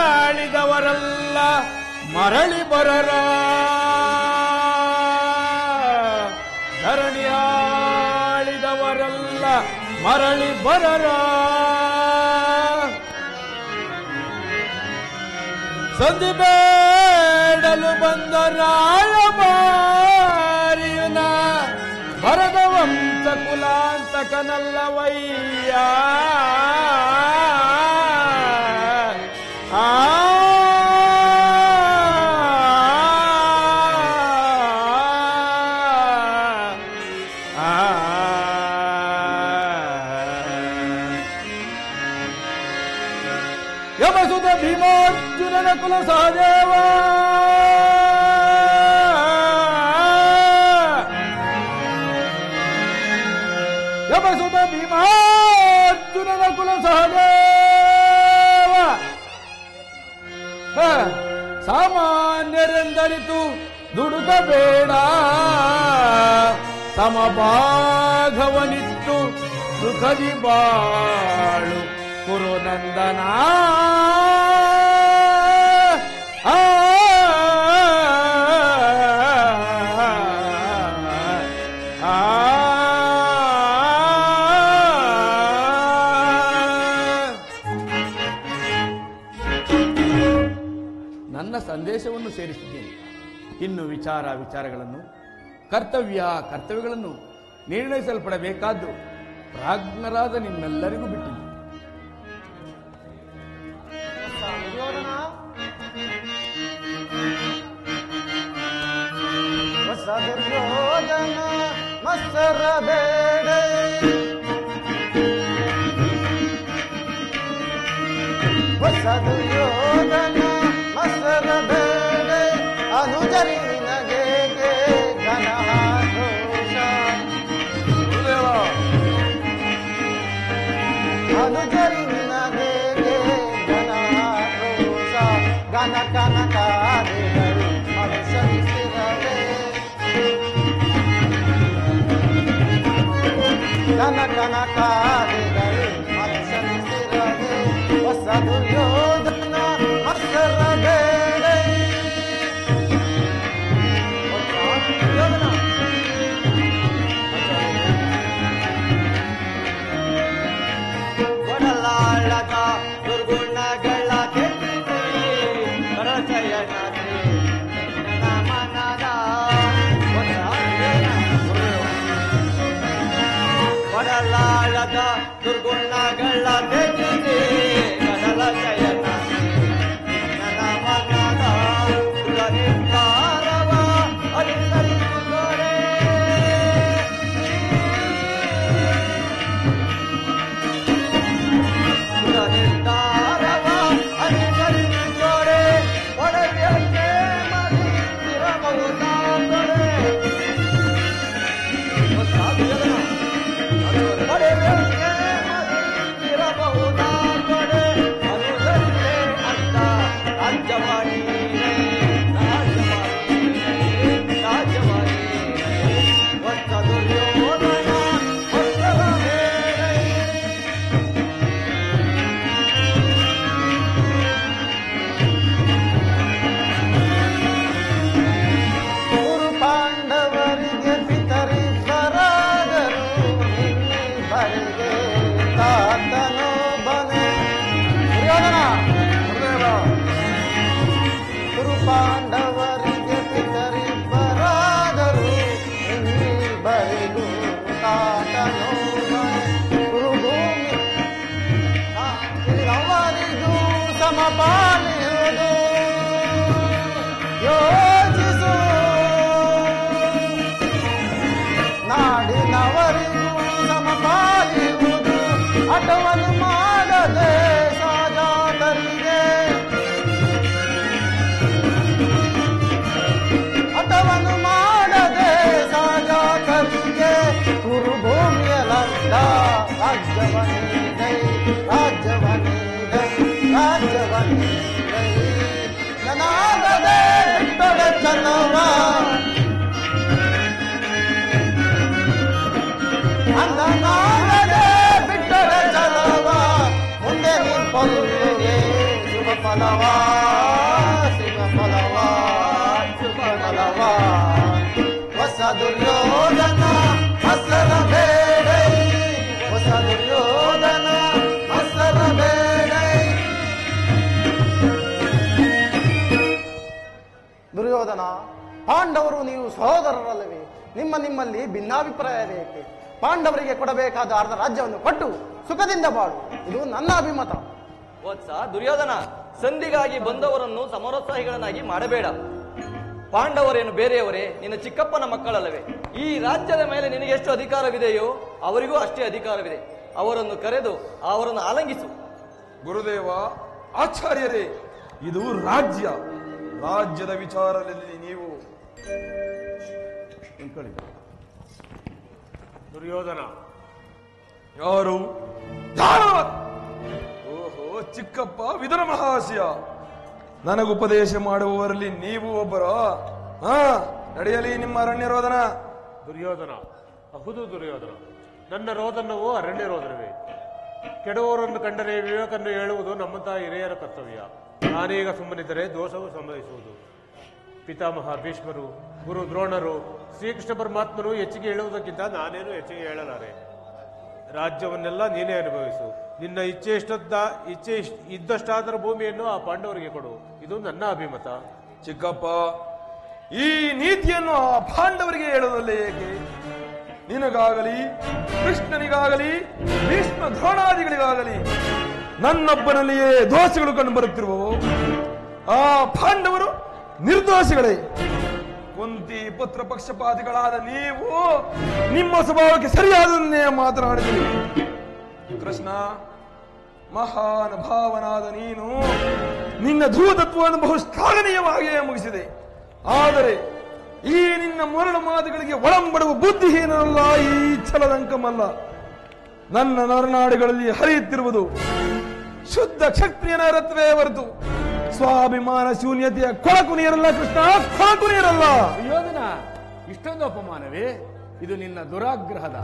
ಧರಣಿಯಾಳಿದವರೆಲ್ಲ ಮರಳಿ ಬರರ ಧರಣಿಯಾಳಿದವರೆಲ್ಲ ಮರಳಿ ಬರರ ಸಂಧಿ ಬೇಡಲು ಬಂದ ರಾಯಭಾರಿಯುನ ಭರದ ವಂಶ ಕುಲಾಂತಕನಲ್ಲವಯ್ಯ ಯಮಸುತ ಭೀಮಾರ್ಜುನನ ಕುಲ ಸಹದೇವ ಯಮಸುತ ಭೀಮಾರ್ಜುನನ ಕುಲ ಸಹದೇವ ಸಾಮಾನ್ಯರೆಂದರಿತು ದುಡುಕಬೇಡ ಸಮಭಾಗವನಿತ್ತು ಸುಖದಿ ಬಾಳು ಕುರುನಂದನ ನನ್ನ ಸಂದೇಶವನ್ನು ಸೇರಿಸಿದ್ದೇನೆ. ಇನ್ನು ವಿಚಾರಗಳನ್ನು ಕರ್ತವ್ಯಗಳನ್ನು ನಿರ್ಣಯಿಸಲ್ಪಡಬೇಕಾದ್ದು ಪ್ರಾಜ್ಞರಾದ ನಿಮ್ಮೆಲ್ಲರಿಗೂ ಬಿಟ್ಟಿದೆ. ದುರ್ಯೋಧನ ಮತ್ಸರ ಬೇಡ ದುರ್ಯೋಧನ ಮತ್ಸರ ಬೇಡ ಅನುಜರಿ ನಿನಗೆ ಘನಘೋಷ ಅನುಜರಿ ನಿನಗೆ ಘನಘೋಷ ಘನ ಕನಕಾದಿಗಳು ಅನುಸರಿಸಿರಲೇ ಘನ ಕನಕಾದಿಗಳು ಅನುಸರಿಸಿರಲೇ ಹೊಸ ದುರ್ಯೋಧನ ಮತ್ಸರ ಬೇಡ ಒಡಲಾಳದ ದುರ್ಗುಣಗಳ ಕೆತ್ತಿಸಿ ಪರಚಯನಾಥಿ ಮನದ ಒಡಲಾಳದ ದುರ್ಗುಣಗಳ ಕೆತ್ತಿಸಿ ಕಡಲ ಜಯನಾಥಿ ನನ್ನ ಮನದ ನಿರ್ಧಾರವ ಅಲಿಸಲಿಸುವರೆ ನಿರ್ಧಾರವ ಅಲಿಸಲಿಸುವರೆ ಒಡವ್ಯಕ್ಕೆ ಮರಿರಬಹುದಾದರೆ ಒಡವ್ಯಕ್ಕೆ ಮರಿರಬಹುದಾದರೆ ಅನುಸರಿಸೇ ಅಂತ ರಾಜ್ಯವಾಣಿ ರಾಜ್ಯವಾಣಿ ಹೊಸ ದುರ್ಯೋಧನ ಹೊಸರ ಬೇಡ ಗುರು ಪಾಂಡವರಿಗೆ ಪಿತರಿಬ್ಬರಾದರು ನಿನ್ನಿಬ್ಬರಿಗೆ ತಾತನು ಬನೆ ದುರ್ಯೋಧನ ಗುರು ಪಾಂಡವರಿಗೆ ಪಿತರಿಬ್ಬರಾದರು ಫಲವಾ ಶುಭ ಫಲವಾ ಶುಭ ಫಲವಾ ಹೊಸ ದುರ್ಯೋಧನ ಹಸರ ಬೇಡೈ ಹೊಸ ದುರ್ಯೋಧನ ಹಸರ ಬೇಡೈ. ದುರ್ಯೋಧನ, ಪಾಂಡವರು ನೀವು ಸಹೋದರರಲ್ಲವೇ? ನಿಮ್ಮಲ್ಲಿ ಭಿನ್ನಾಭಿಪ್ರಾಯವೇಕೆ? ಪಾಂಡವರಿಗೆ ಕೊಡಬೇಕಾದ ಅರ್ಧ ರಾಜ್ಯವನ್ನು ಕೊಟ್ಟು ಸುಖದಿಂದ ಬಾಳು, ಇದು ನನ್ನ ಅಭಿಮತ. ವತ್ಸ ದುರ್ಯೋಧನ, ಸಂಧಿಗಾಗಿ ಬಂದವರನ್ನು ಸಮರೋತ್ಸಾಹಿಗಳನ್ನಾಗಿ ಮಾಡಬೇಡ. ಪಾಂಡವರೇನು ಬೇರೆಯವರೇ? ನಿನ್ನ ಚಿಕ್ಕಪ್ಪನ ಮಕ್ಕಳಲ್ಲವೇ? ಈ ರಾಜ್ಯದ ಮೇಲೆ ನಿನಗೆ ಎಷ್ಟು ಅಧಿಕಾರವಿದೆಯೋ ಅವರಿಗೂ ಅಷ್ಟೇ ಅಧಿಕಾರವಿದೆ. ಅವರನ್ನು ಕರೆದು ಅವರನ್ನು ಆಲಂಗಿಸು. ಗುರುದೇವ, ಆಚಾರ್ಯರೇ, ಇದು ರಾಜ್ಯದ ವಿಚಾರದಲ್ಲಿ ನೀವು ದುರ್ಯೋಧನ ಯಾರು? ಓಹೋ, ಚಿಕ್ಕಪ್ಪ ವಿದುರ ಮಹಾಶಯ. ನನಗುಪದೇಶ ಮಾಡುವವರಲ್ಲಿ ನೀವು ಒಬ್ಬರ? ನಡೆಯಲಿ ನಿಮ್ಮ ಅರಣ್ಯ ರೋದನ. ದುರ್ಯೋಧನ, ಹೌದು ದುರ್ಯೋಧನ, ನನ್ನ ರೋದನವು ಅರಣ್ಯ ರೋದನವೇ. ಕೆಡುವವರನ್ನು ಕಂಡರೆ ವಿವೇಕನ್ನು ಹೇಳುವುದು ನಮ್ಮಂತಹ ಹಿರಿಯರ ಕರ್ತವ್ಯ. ನಾನೀಗ ಸುಮ್ಮನಿದ್ದರೆ ದೋಷವು ಸಂಭವಿಸುವುದು. ಪಿತಾಮಹ ಭೀಷ್ಮರು, ಗುರು ದ್ರೋಣರು, ಶ್ರೀಕೃಷ್ಣ ಪರಮಾತ್ಮರು ಹೆಚ್ಚಿಗೆ ಹೇಳುವುದಕ್ಕಿಂತ ನಾನೇನು ಹೆಚ್ಚಿಗೆ ಹೇಳಲಾರೆ. ರಾಜ್ಯವನ್ನೆಲ್ಲ ನೀನೇ ಅನುಭವಿಸು. ನಿನ್ನ ಇಚ್ಛೆ ಇದ್ದಷ್ಟಾದರೂ ಭೂಮಿಯನ್ನು ಆ ಪಾಂಡವರಿಗೆ ಕೊಡು, ಇದು ನನ್ನ ಅಭಿಮತ. ಚಿಕ್ಕಪ್ಪ, ಈ ನೀತಿಯನ್ನು ಆ ಪಾಂಡವರಿಗೆ ಹೇಳುವುದಲ್ಲೇ ಏಕೆ? ನಿನಗಾಗಲಿ, ಕೃಷ್ಣನಿಗಾಗಲಿ, ಭೀಷ್ಮ ದ್ರೋಣಾದಿಗಳಿಗಾಗಲಿ ನನ್ನೊಬ್ಬನಲ್ಲಿಯೇ ದೋಷಗಳು ಕಂಡು ಬರುತ್ತಿರುವವು. ಆ ಪಾಂಡವರು ನಿರ್ದೋಷಿಗಳೇ. ಕುಂತಿ ಪುತ್ರ ಪಕ್ಷಪಾತಿಗಳಾದ ನೀವು ನಿಮ್ಮ ಸ್ವಭಾವಕ್ಕೆ ಸರಿಯಾದನ್ನೇ ಮಾತನಾಡಿದ್ದೀರಿ. ಕೃಷ್ಣ, ಮಹಾನುಭಾವನಾದ ನೀನು ನಿನ್ನ ಧೂತತ್ವವನ್ನು ಬಹು ಶ್ಲಾಘನೀಯವಾಗಿಯೇ ಮುಗಿಸಿದೆ. ಆದರೆ ಈ ನಿನ್ನ ಮರಳು ಮಾತುಗಳಿಗೆ ಒಳಂಬಡುವ ಬುದ್ಧಿಹೀನಲ್ಲ, ಈ ಛಲದಂಕಮಲ್ಲ. ನನ್ನ ನರನಾಡಿಗಳಲ್ಲಿ ಹರಿಯುತ್ತಿರುವುದು ಶುದ್ಧ ಕ್ಷತ್ರಿಯನ ರತ್ವೇ ಹೊರತು ಸ್ವಾಭಿಮಾನ ಶೂನ್ಯತೆಯ ಕೊಳಕು ನೀರಲ್ಲ. ಕೃಷ್ಣ, ಕೊಳಕು ನೀರಲ್ಲ. ದುರ್ಯೋಧನ, ಇಷ್ಟೊಂದು ಅಪಮಾನವೇ? ಇದು ನಿನ್ನ ದುರಾಗ್ರಹದ,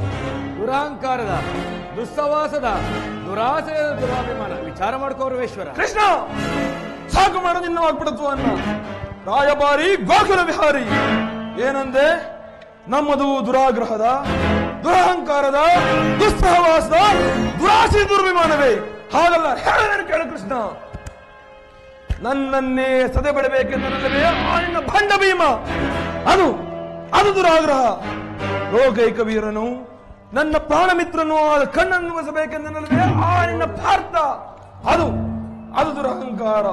ದುರಾಂಕಾರದ, ದುಸ್ಸವಾಸದ, ದುರಾಸೆಯ ದುರಾಭಿಮಾನ. ವಿಚಾರ ಮಾಡ್ಕೋರ್ವೇಶ್ವರ. ಕೃಷ್ಣ, ಸಾಕು ಮಾಡು ನಿನ್ನ ವಾಗ್ಪಟತ್ವವನ್ನ. ರಾಯಭಾರಿ ಗೋಕುಲ ವಿಹಾರಿ ಏನಂದೆ? ನಮ್ಮದು ದುರಾಗ್ರಹದ, ದುರಹಂಕಾರದ, ದುಸ್ಸಹವಾಸದ, ದುರಾಸೆ ದುರ್ವಿಮಾನವೇ? ಹಾಗಲ್ಲ, ಹೇಳದೇನು ಕೇಳು ಕೃಷ್ಣ. ನನ್ನನ್ನೇ ಸದೆ ಬಡಬೇಕೆಂದಲ್ಲವೇ ಆ ನಿನ್ನ ಭಂಡ ಭೀಮ? ಅದು ದುರಾಗ್ರಹ. ಲೋಕೈಕ ವೀರನು, ನನ್ನ ಪ್ರಾಣ ಮಿತ್ರನು ಆದ ಕಣ್ಣನ್ನು ಬಸಬೇಕೆಂದಲ್ಲವೇ ಆ ನಿನ್ನ ಪಾರ್ಥ? ಅದು ದುರಹಂಕಾರ.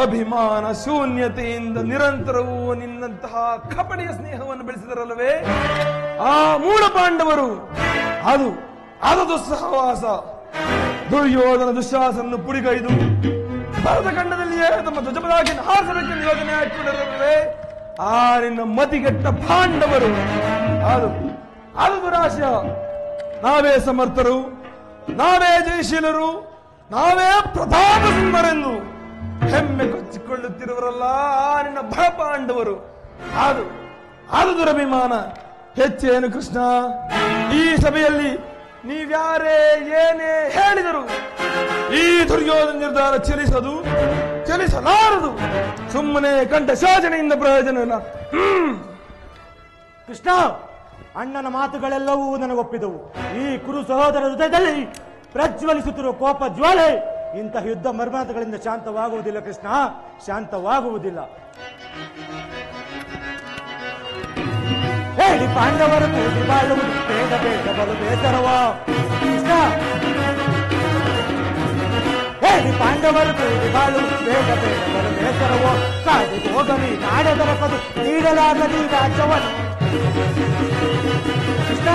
ಅಭಿಮಾನ ಶೂನ್ಯತೆಯಿಂದ ನಿರಂತರವೂ ನಿನ್ನಂತಹ ಕಪಟಿಯ ಸ್ನೇಹವನ್ನು ಬೆಳೆಸಿದರಲ್ಲವೇ ಆ ಮೂಲ ಪಾಂಡವರು? ಅದು ದುಸ್ಸಹವಾಸ. ದುರ್ಯೋಧನ ದುಶ್ಯಾಸನನ್ನು ಪುಡಿಗೈದು ಭರತಖಂಡದಲ್ಲಿಯೇ ತಮ್ಮ ಧ್ವಜಪದಾಗಿ ಹಾರಿಸಬೇಕೆಂದು ಯೋಜನೆ ಹಾಕಿಕೊಂಡಿರಲ್ವೇ ಆ ನಿನ್ನ ಮತಿಗೆಟ್ಟ ಪಾಂಡವರು? ಅದು ದುರಾಶಯ. ನಾವೇ ಸಮರ್ಥರು, ನಾವೇ ಜಯಶೀಲರು, ನಾವೇ ಪ್ರತಾಪ ಸಿಂಹರೆಂದು ಹೆಮ್ಮೆ ಕೊಚ್ಚಿಕೊಳ್ಳುತ್ತಿರುವರಲ್ಲ ಆ ನಿನ್ನ ಬಡ ಪಾಂಡವರು. ಅದು ದುರಭಿಮಾನ. ಹೆಚ್ಚೇನು ಕೃಷ್ಣ, ಈ ಸಭೆಯಲ್ಲಿ ನೀವ್ಯಾರೇ ಏನೇ ಹೇಳಿದರು ಈ ದುರ್ಯೋಧನ ನಿರ್ಧಾರ ಚಲಿಸಲಾರದು. ಸುಮ್ಮನೆ ಕಂಠ ಶಾಸನೆಯಿಂದ ಪ್ರಯೋಜನ ಇಲ್ಲ. ಕೃಷ್ಣ, ಅಣ್ಣನ ಮಾತುಗಳೆಲ್ಲವೂ ನನಗೊಪ್ಪಿದವು. ಈ ಕುರು ಸಹೋದರ ಹೃದಯದಲ್ಲಿ ಪ್ರಜ್ವಲಿಸುತ್ತಿರುವ ಕೋಪ ಜ್ವಾಲೆ ಇಂತಹ ಯುದ್ಧ ಮರ್ಮಾತಗಳಿಂದ ಶಾಂತವಾಗುವುದಿಲ್ಲ ಕೃಷ್ಣ, ಶಾಂತವಾಗುವುದಿಲ್ಲ. ಹೇಳಿ ಪಾಂಡವರು ಕೂಡಿ ಬಾಳುವುದು ಬೇಡ ಬೇಡ ಬಲು ಬೇಸರವ ಕೃಷ್ಣ. ಹೇಳಿ ಪಾಂಡವರು ಕೂಡಿ ಬಾಳುವುದು ಬೇಡ ಬೇಡ ಬಲು ಬೇಸರವೋ. ಕಾದು ಹೋಗಲಿ ನಾಡೆ ದೊರಕದು ನೀಡಲಾಗಲಿ ರಾಜ್ಯವನ್ನು ಕೃಷ್ಣ.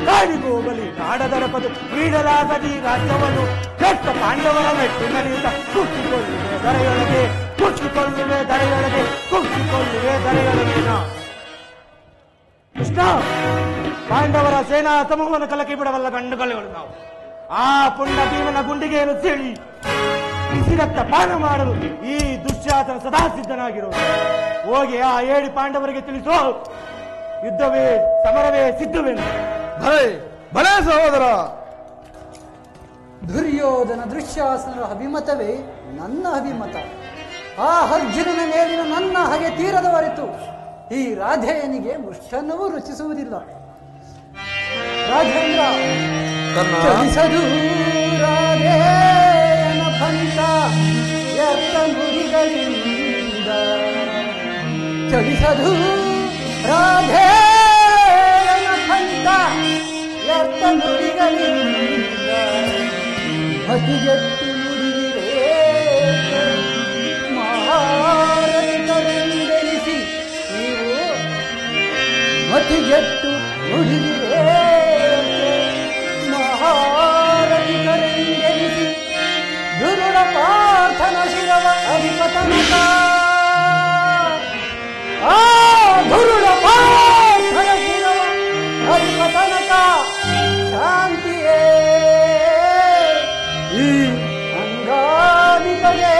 ಕಾಡಿಗೋಗಲಿ ನಾಡ ದೊರಕದು ನೀಡಲಾಗಲಿ ರಾಜ್ಯವನ್ನು. ಕೆಟ್ಟ ಪಾಂಡವರ ಮೆಟ್ಟಿನಿಂದ ಕುಟ್ಟಿಕೊಳ್ಳುವೆ ದರೆಯೊಳಗೆ, ಕುಟ್ಟಿಕೊಳ್ಳುವೆ ದರೆಯೊಳಗೆ, ಕುಟ್ಟಿಕೊಳ್ಳುವೆ ದರೆಯೊಳಗೇನ. ಕೃಷ್ಣ, ಪಾಂಡವರ ಸೇನಾ ಸಮೂಹವನ್ನು ಕಲಕಿ ಬಿಡವಲ್ಲ ಗಂಡುಗಳು ನಾವು. ಆ ಪುಂಡ ಭೀಮನ ಗುಂಡಿಗೆಯನ್ನು ಸೇಳಿ ಬಿಸಿರಕ್ತ ಪಾನ ಮಾಡಲು ಈ ದುಶ್ಯಾಸನ ಸದಾ ಸಿದ್ಧನಾಗಿರುವುದು. ಹೋಗಿ ಆ 7 ಪಾಂಡವರಿಗೆ ತಿಳಿಸೋ, ಯುದ್ಧವೇ ಸಮರವೇ ಸಿದ್ಧವೆಂದು. ಭಲೆ ಸಹೋದರ, ದುರ್ಯೋಧನ ದುಶ್ಯಾಸನರ ಅಭಿಮತವೇ ನನ್ನ ಅಭಿಮತ. ಆ ಅರ್ಜುನನ ಮೇಲಿನ ನನ್ನ ಹಾಗೆ ತೀರದ ಹೊರತು ಈ ರಾಧೆಯನಿಗೆ ಮುಷ್ಟನ್ನವೂ ರುಚಿಸುವುದಿಲ್ಲ. ರಾಜೇಂದ್ರ ಚಲಿಸದು ರಾಧೇಯನ ಪಂಥ ಎತ್ತ ನುಡಿಗಳಿಂದ, ಚಲಿಸದು ರಾಧೇಯನ ಪಂಥ ಎತ್ತ ನುಡಿಗಳಿಂದ, ಅತಿಗೆಟ್ಟು ನುಡಿದಿರೇ ಮಹಾರಥರೆಂದೆನಿಸಿ ನೀವು, ಅತಿಗೆಟ್ಟು ನುಡಿದಿರೇ ಮಹಾರಥರೆಂದೆನಿಸಿ ದುರುಳ ಪಾರ್ಥನ ಶಿರವ ಅಧಿಪತನಕ, ಆ ದುರುಳ ಪಾರ್ಥನ ಶಿರವ ಅಧಿಪತನಕ ಶಾಂತಿಯೇ ಈ ಅಂಗಾಧಿಪಗೆ.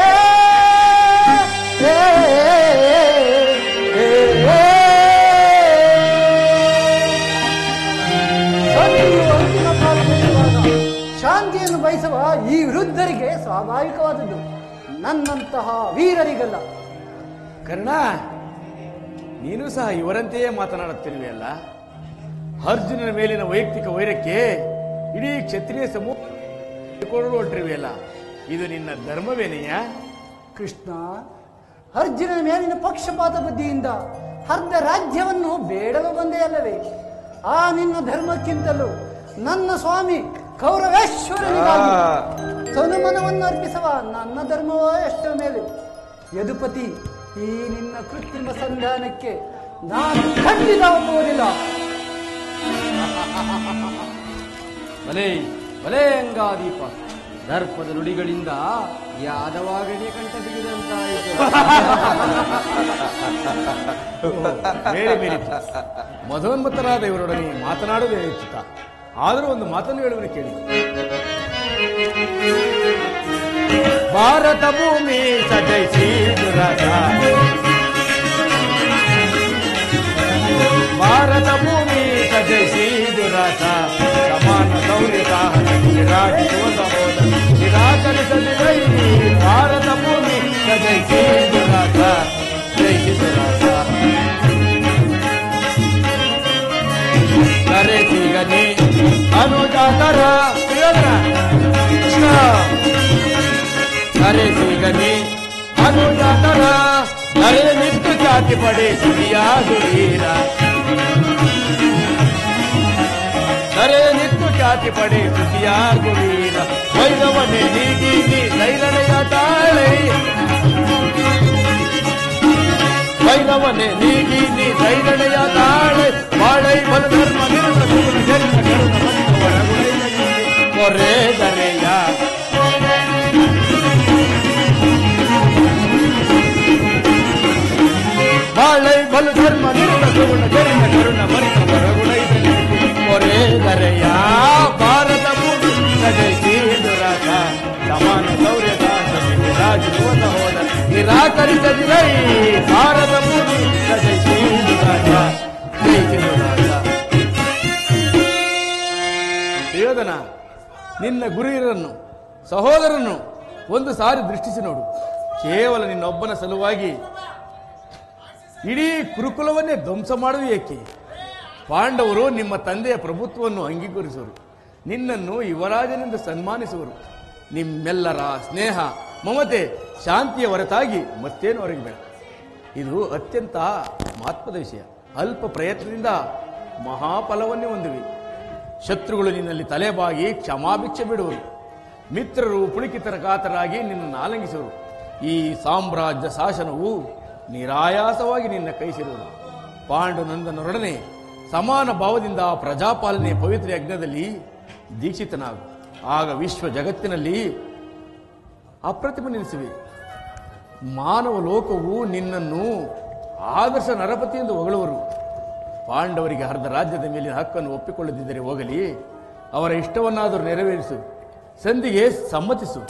ಶಾಂತಿಯನ್ನು ಬಯಸುವ ಈ ವೃದ್ಧರಿಗೆ ಸ್ವಾಭಾವಿಕವಾದದ್ದು, ನನ್ನಂತಹ ವೀರರಿಗಲ್ಲ. ಕರ್ಣ, ನೀನು ಸಹ ಇವರಂತೆಯೇ ಮಾತನಾಡುತ್ತಿರುವೆಯಲ್ಲ. ಅರ್ಜುನನ ಮೇಲಿನ ವೈಯಕ್ತಿಕ ವೈರಕ್ಕೆ ಇಡೀ ಕ್ಷತ್ರಿಯ ಸಮೂಹ ಹೊರಟಿರುವೆಯಲ್ಲ, ಇದು ನಿನ್ನ ಧರ್ಮವೇನೆಯ? ಕೃಷ್ಣ, ಅರ್ಜುನನ ಮೇಲಿನ ಪಕ್ಷಪಾತ ಬುದ್ಧಿಯಿಂದ ಅರ್ಧ ರಾಜ್ಯವನ್ನು ಬೇಡಲು ಬಂದೇ ಅಲ್ಲವೇ? ಆ ನಿನ್ನ ಧರ್ಮಕ್ಕಿಂತಲೂ ನನ್ನ ಸ್ವಾಮಿ ಕೌರವೇಶ್ವರನಿಗಾಗಿ ತನುಮನವನ್ನು ಅರ್ಪಿಸುವ ನನ್ನ ಧರ್ಮವೋ ಎಷ್ಟೋ ಮೇಲೆ. ಯದುಪತಿ, ಈ ನಿನ್ನ ಕೃತ್ರಿಮ ಸಂಧಾನಕ್ಕೆ ನಾನು ಖಂಡಿತ ಒಪ್ಪುವುದಿಲ್ಲ. ಬಲೆ ಬಲೆ ಅಂಗಾದೀಪ, ದರ್ಪದ ನುಡಿಗಳಿಂದ ಯಾದವಾಗನೇ ಕಂಠ ಬಿಗಿದಂತಾಯಿತು. ಮಧೋನ್ಮತ್ತರಾದ ಇವರೊಡನೆ ಮಾತನಾಡುವುದೇ ಹೆಚ್ಚುತ್ತ. ಆದರೂ ಒಂದು ಮಾತನ್ನು ಹೇಳುವನು ಕೇಳಿ. ಭಾರತ ಭೂಮಿ ಸಜೈಸಿ ದುರಾಸ, ಭಾರತ ಭೂಮಿ ಸಜೈಸಿ ದುರಾಸ, ಸಮಾನ ಗೌರಿತ ನಿರಾಜಿಸುವ ಸಹೋದ ನಿರಾಕರಿಸದಿರೈ. ಭಾರತ ಭೂಮಿ ಸಜೈಸಿ ದುರಾಸ, ಜೈಸಿ ದುರಾಸ. ನರೆ ಸಿಗನೆ ಅನುಜಾತರ ಕೃಷ್ಣ, ನರೆ ಸಿಗನೆ ಅನುಜಾತರ, ನರೆ ನಿತ್ತು ಜಾತಿ ಪಡೆ ಸುರಿಯಾ ಸುರೀರ, ನರೆ ನಿತ್ತು ಜಾತಿ ಪಡೆ ಸುರಿಯಾ ಗುರೀರ. ವೈರವನೆ ನೀಗಿ ನೈರಣೆಯ ತಾಳೆ, ವೈರವನೆ ನೀಗಿ ನೈರಣೆಯ ತಾಳೆ. ಬಾಳೈ ಬಲ ಧರ್ಮ ನಿರತ ಕೊರೆ ದರೆಯ ಬಾಳೈ ಬಲ ಧರ್ಮ ನಿರತ ಸುಗುಣ ಜರಿತ ಕರುಣ ಮರಿತ ಹೊರಗುಣೈದಲ್ಲಿ ಕೊರೆ ದರೆಯ. ಭಾರತ ಭೂಮಿ ಸಜೈಸಿ ದುರಾಸ, ಸಮಾನ ಶೌರ್ಯದ ರಾಜುವ ಸಹೋದ ನಿರಾಕರಿಸದಿರೈ. ಭಾರತ ಭೂಮಿ ಸಜೈಸಿ ದುರಾಸ, ಜೈಸಿ ದುರಾಸ. ದುರ್ಯೋಧನ, ನಿನ್ನ ಗುರುಹಿರನ್ನು ಸಹೋದರನ್ನು ಒಂದು ಸಾರಿ ದೃಷ್ಟಿಸಿ ನೋಡು. ಕೇವಲ ನಿನ್ನೊಬ್ಬನ ಸಲುವಾಗಿ ಇಡೀ ಕುರುಕುಲವನ್ನೇ ಧ್ವಂಸ ಮಾಡುವುದು ಏಕೆ? ಪಾಂಡವರು ನಿಮ್ಮ ತಂದೆಯ ಪ್ರಭುತ್ವವನ್ನು ಅಂಗೀಕರಿಸುವರು, ನಿನ್ನನ್ನು ಯುವರಾಜನೆಂದು ಸನ್ಮಾನಿಸುವರು. ನಿಮ್ಮೆಲ್ಲರ ಸ್ನೇಹ ಮಮತೆ ಶಾಂತಿಯ ಹೊರತಾಗಿ ಮತ್ತೇನು ಹೊರಗೆ ಬೇಡ. ಇದು ಅತ್ಯಂತ ಮಹತ್ವದ ವಿಷಯ. ಅಲ್ಪ ಪ್ರಯತ್ನದಿಂದ ಮಹಾಫಲವನ್ನೇ ಹೊಂದಿವೆ. ಶತ್ರುಗಳು ನಿನ್ನಲ್ಲಿ ತಲೆಬಾಗಿ ಕ್ಷಮಾಭಿಕ್ಷೆ ಬಿಡುವರು. ಮಿತ್ರರು ಪುಳಿಕಿತರ ಕಾತರಾಗಿ ನಿನ್ನನ್ನು ಆಲಂಗಿಸುವರು. ಈ ಸಾಮ್ರಾಜ್ಯ ಶಾಸನವು ನಿರಾಯಾಸವಾಗಿ ನಿನ್ನ ಕೈ ಸೇರುವುದು. ಪಾಂಡುನಂದನರೊಡನೆ ಸಮಾನ ಭಾವದಿಂದ ಪ್ರಜಾಪಾಲನೆಯ ಪವಿತ್ರ ಯಜ್ಞದಲ್ಲಿ ದೀಕ್ಷಿತನಾಗು. ಆಗ ವಿಶ್ವ ಜಗತ್ತಿನಲ್ಲಿ ಅಪ್ರತಿಮ ನೆಲೆಸುವೆ. ಮಾನವ ಲೋಕವು ನಿನ್ನನ್ನು ಆದರ್ಶ ನರಪತಿ ಎಂದು ಹೊಗಳುವರು. ಪಾಂಡವರಿಗೆ ಅರ್ಧ ರಾಜ್ಯದ ಮೇಲಿನ ಹಕ್ಕನ್ನು ಒಪ್ಪಿಕೊಳ್ಳದಿದ್ದರೆ ಹೋಗಲಿ, ಅವರ ಇಷ್ಟವನ್ನಾದರೂ ನೆರವೇರಿಸು, ಸಂಧಿಗೆ ಸಮ್ಮತಿಸು.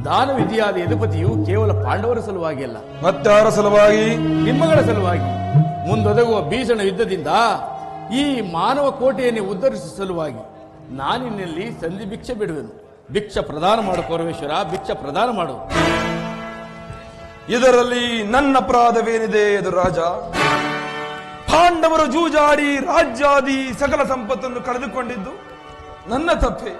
ದಾನವಿಧಿಯಾದ ಯದುಪತಿಯು ಕೇವಲ ಪಾಂಡವರ ಸಲುವಾಗಿ ಅಲ್ಲ, ಮತ್ತಾರ ಸಲುವಾಗಿ? ನಿಮ್ಮಗಳ ಸಲುವಾಗಿ. ಮುಂದೊದಗುವ ಭೀಷಣ ಯುದ್ಧದಿಂದ ಈ ಮಾನವ ಕೋಟೆಯನ್ನೇ ಉದ್ಧರಿಸುವ ಸಲುವಾಗಿ ನಾನಿನ್ನಲ್ಲಿ ಸಂಧಿ ಭಿಕ್ಷೆ ಬಿಡುವೆನು. ಭಿಕ್ಷ ಪ್ರದಾನ ಮಾಡು ಪರಮೇಶ್ವರ, ಭಿಕ್ಷ ಪ್ರದಾನ ಮಾಡು. ಇದರಲ್ಲಿ ನನ್ನ ಅಪರಾಧವೇನಿದೆ ಎದು ರಾಜ? ಪಾಂಡವರು ಜೂಜಾಡಿ ರಾಜ್ಯಾದಿ ಸಕಲ ಸಂಪತ್ತನ್ನು ಕಳೆದುಕೊಂಡಿದ್ದು ನನ್ನ ತಪ್ಪೆ.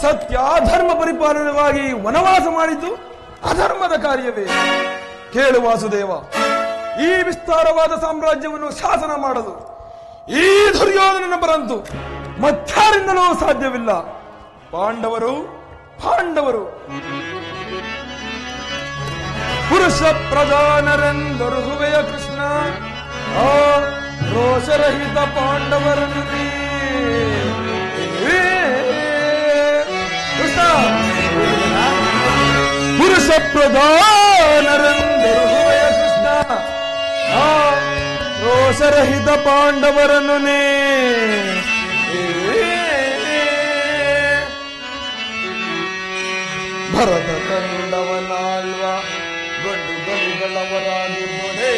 ಸತ್ಯ ಧರ್ಮ ಪರಿಪಾಲನವಾಗಿ ವನವಾಸ ಮಾಡಿದ್ದು ಅಧರ್ಮದ ಕಾರ್ಯವೇ? ಕೇಳು ವಾಸುದೇವ, ಈ ವಿಸ್ತಾರವಾದ ಸಾಮ್ರಾಜ್ಯವನ್ನು ಶಾಸನ ಮಾಡಲು ಈ ದುರ್ಯೋಧನನ ಬರಂತು ಮತ್ತಾರಿಂದಲೂ ಸಾಧ್ಯವಿಲ್ಲ. ಪಾಂಡವರು ಪುರುಷ ಪ್ರಧಾನರೆಂದರು ಹೃದಯ ಕೃಷ್ಣ, ಆ ರೋಷರಹಿತ ಪಾಂಡವರನ್ನು ಕೃಷ್ಣ. ಪುರುಷ ಪ್ರಧಾನರೆಂದರು ಹೃದಯ ಕೃಷ್ಣ, ಆ ರೋಷರಹಿತ ಪಾಂಡವರನ್ನು ಭರತ ಕಂಡವನಾಳ್ವ ಗಂಡು ಗಲಿಗಳವರಾಗಿರುವುದೇ.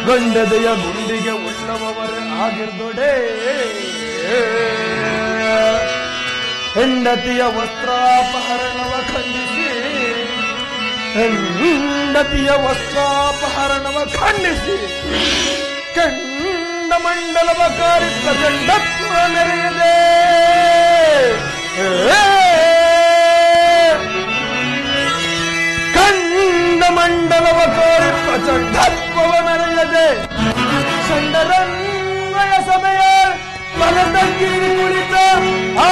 ಗಂಡದೆಯ ಗುಂಡಿಗೆ ಉಳ್ಳವರೇ ಆಗಿರ್ದೊಡೆ. ಹೆಂಡತಿಯ ವಸ್ತ್ರಾಪಹರಣವ ಖಂಡಿಸಿ, ಹೆಂಡತಿಯ ವಸ್ತ್ರಾಪಹರಣವ ಖಂಡಿಸಿ ಕಂಡ ಮಂಡಲವ ಕಾರಿತ ಗಂಡತ್ವ ಮೆರೆಯದೆ. ಕಂಡ ಮಂಡಲವ ಕಾರಿತ ಚಂಡತ್ವವ ಮೆರೆಯದೆ ಚಂಡರನ್ವಯ ಸಭೆಯ ಮನದಲ್ಲಿ ಕುಳಿತ ಆ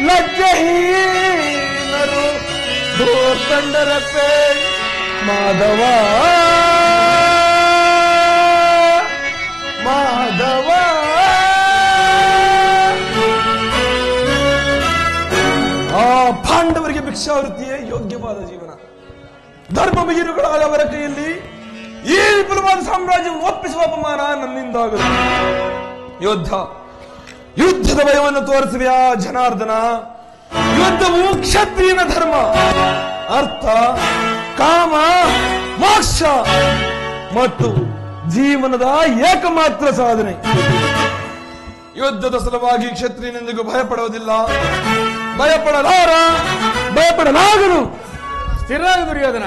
ಲಜ್ಜಹೀನರು ಭೂತಂಡರಪ್ಪೆ ಮಾಧವ ಮಾಧವ. ಆ ಪಾಂಡವರಿಗೆ ಭಿಕ್ಷಾವೃತ್ತಿಯೇ ಯೋಗ್ಯವಾದ ಜೀವನ. ಧರ್ಮ ಬೀರುಗಳಾದ ಅವರ ಕೈಯಲ್ಲಿ ಈ ವಿಪುಲವಾದ ಸಾಮ್ರಾಜ್ಯವನ್ನು ಒಪ್ಪಿಸುವ ಅಪಮಾನ ನನ್ನಿಂದಾಗದು. ಯುದ್ಧದ ಭಯವನ್ನು ತೋರಿಸುವೆಯಾ ಜನಾರ್ದನ? ಯುದ್ಧವು ಕ್ಷತ್ರಿಯನ ಧರ್ಮ. ಅರ್ಥ, ಕಾಮ, ಮೋಕ್ಷ ಮತ್ತು ಜೀವನದ ಏಕಮಾತ್ರ ಸಾಧನೆ. ಯುದ್ಧದ ಸಲುವಾಗಿ ಕ್ಷತ್ರಿಯನೆಂದಿಗೂ ಭಯಪಡುವುದಿಲ್ಲ, ಭಯಪಡಲಾಗನು. ಸ್ಥಿರ ದುರ್ಯೋಧನ,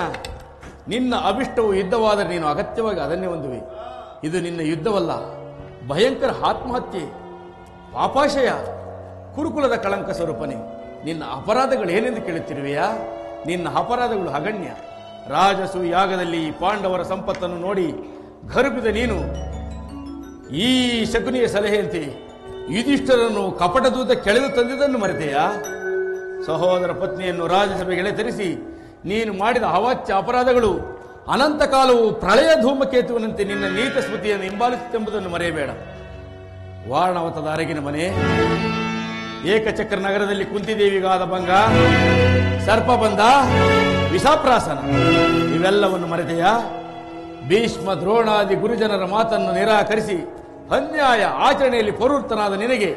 ನಿನ್ನ ಅಭಿಷ್ಟವು ಯುದ್ಧವಾದರೆ ನೀನು ಅಗತ್ಯವಾಗಿ ಅದನ್ನೇ ಹೊಂದುವೆ. ಇದು ನಿನ್ನ ಯುದ್ಧವಲ್ಲ, ಭಯಂಕರ ಆತ್ಮಹತ್ಯೆ, ಪಾಪಾಶಯ, ಕುರುಕುಲದ ಕಳಂಕ ಸ್ವರೂಪನೇ. ನಿನ್ನ ಅಪರಾಧಗಳು ಏನೆಂದು ಕೇಳುತ್ತಿರುವೆಯಾ? ನಿನ್ನ ಅಪರಾಧಗಳು ಅಗಣ್ಯ. ರಾಜಸು ಯಾಗದಲ್ಲಿ ಪಾಂಡವರ ಸಂಪತ್ತನ್ನು ನೋಡಿ ಗರ್ಭಿದ ನೀನು ಈ ಶಕುನಿಯ ಸಲಹೆಯಂತೆ ಯುಧಿಷ್ಠರನ್ನು ಕಪಟದೂತ ಕೆಳೆದು ತಂದಿದ್ದನ್ನು ಮರೆತೆಯಾ? ಸಹೋದರ ಪತ್ನಿಯನ್ನು ರಾಜಸಭೆಗೆ ಎಳೆತರಿಸಿ ನೀನು ಮಾಡಿದ ಅವಾಚ್ಯ ಅಪರಾಧಗಳು ಅನಂತ ಕಾಲವು ಪ್ರಳಯ ಧೂಮಕೇತುವಿನಂತೆ ನಿನ್ನ ನೀತ ಸ್ಮೃತಿಯನ್ನು ಹಿಂಬಾಲಿಸುತ್ತೆಂಬುದನ್ನು ಮರೆಯಬೇಡ. ವಾರಣಾವತದ ಅರಗಿನ ಮನೆ, ಏಕಚಕ್ರ ನಗರದಲ್ಲಿ ಕುಂತಿದೇವಿಗಾದ ಭಂಗ, ಸರ್ಪಬಂಧ, ವಿಷಾಪ್ರಾಸನ ಇವೆಲ್ಲವನ್ನು ಮರೆತೆಯಾ? ಭೀಷ್ಮ ದ್ರೋಣಾದಿ ಗುರುಜನರ ಮಾತನ್ನು ನಿರಾಕರಿಸಿ ಅನ್ಯಾಯ ಆಚರಣೆಯಲ್ಲಿ ಪ್ರವೃತ್ತನಾದ ನಿನಗೆ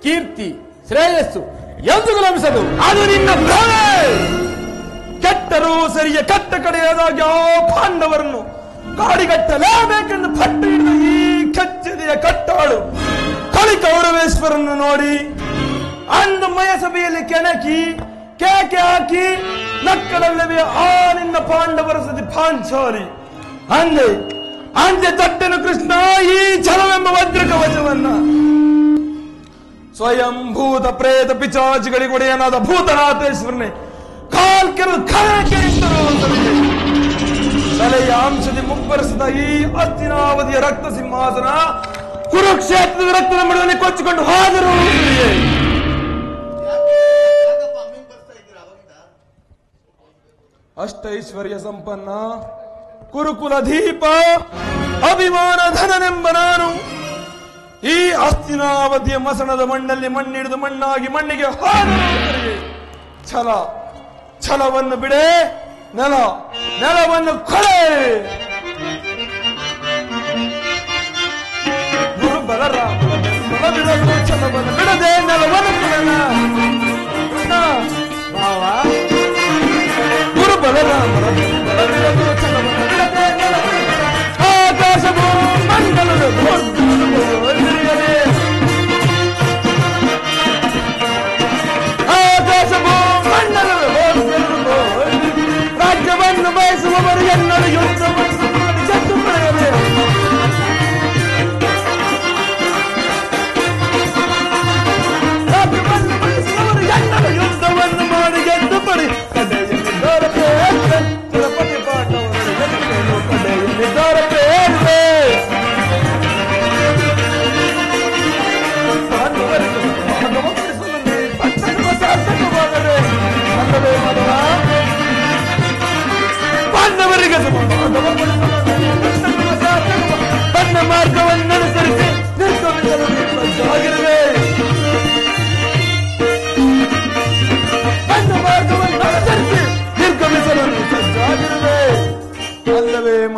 ಕೀರ್ತಿ ಶ್ರೇಯಸ್ಸು ಎಂದಿಗೂ ಲಭಿಸದು. ಅದು ನಿನ್ನ ಭ್ರಮೆ. ಕೆಟ್ಟರೂ ಸರಿಯ ಕಟ್ಟ ಕಡೆಯಾದಾಗ ಯಾವ ಪಾಂಡವರನ್ನು ಕಾಡಿಗಟ್ಟಲೇಬೇಕೆಂದು ಪಟ್ಟು ಹಿಡಿದ ಈ ಕಚ್ಚದೆಯ ಕಟ್ಟಾಳು ಕಳಿ ಕೌರವೇಶ್ವರನ್ನು ನೋಡಿ ಅಂದು ಮಯ ಸಭೆಯಲ್ಲಿ ಕೆಣಕಿ ಕೇಕೆ ಹಾಕಿ ನಕ್ಕಡಲ್ಲವೇ ಆ ನಿನ್ನ ಪಾಂಡವರ ಸತಿ ಪಾಂಚಾಲಿ ಅಂದೆ ತಟ್ಟನು ಕೃಷ್ಣ ಈ ಛಲವೆಂಬ ವಜ್ರ ಕವಚವನ್ನ. ಸ್ವಯಂ ಭೂತ ಪ್ರೇತ ಪಿಚಾಚಿಗಳಿಗೊಡೆಯನಾದ ಭೂತನಾಥೇಶ್ವರನೇ ಕಾಲ್ಕೆರು ತಲೆಯ ಅಂಶದಿ ಮುಬ್ಬರಿಸಿದ ಈ ಹಸ್ತಿನಾವಧಿಯ ರಕ್ತ ಸಿಂಹಾಸನ ಕುರುಕ್ಷೇತ್ರದ ರಕ್ತದ ಮಡದಲ್ಲಿ ಕೊಚ್ಚಿಕೊಂಡು ಹೋದರು. ಅಷ್ಟೈಶ್ವರ್ಯ ಸಂಪನ್ನ ಕುರುಕುಲ ದೀಪ ಅಭಿಮಾನ ಧನನೆಂಬ ನಾನು ಈ ಹಸ್ತಿನಾವಧಿಯ ಮಸಣದ ಮಣ್ಣಲ್ಲಿ ಮಣ್ಣಿಡಿದು ಮಣ್ಣಾಗಿ ಮಣ್ಣಿಗೆ ಛಲವನ್ನು ಬಿಡೆ, ನೆಲವನ್ನು ಕೊಳೆ. ಗುರು ಬಲರಾಮ ಛಲವನ್ನು ಬಿಡದೆ ನೆಲವನ್ನು ಕೊಡೋಣ. ಗುರು ಬಲರಾಮರ ಛಲವನ್ನು ಬಿಡದೆ ಆಕಾಶವು ಮಂಡಲದ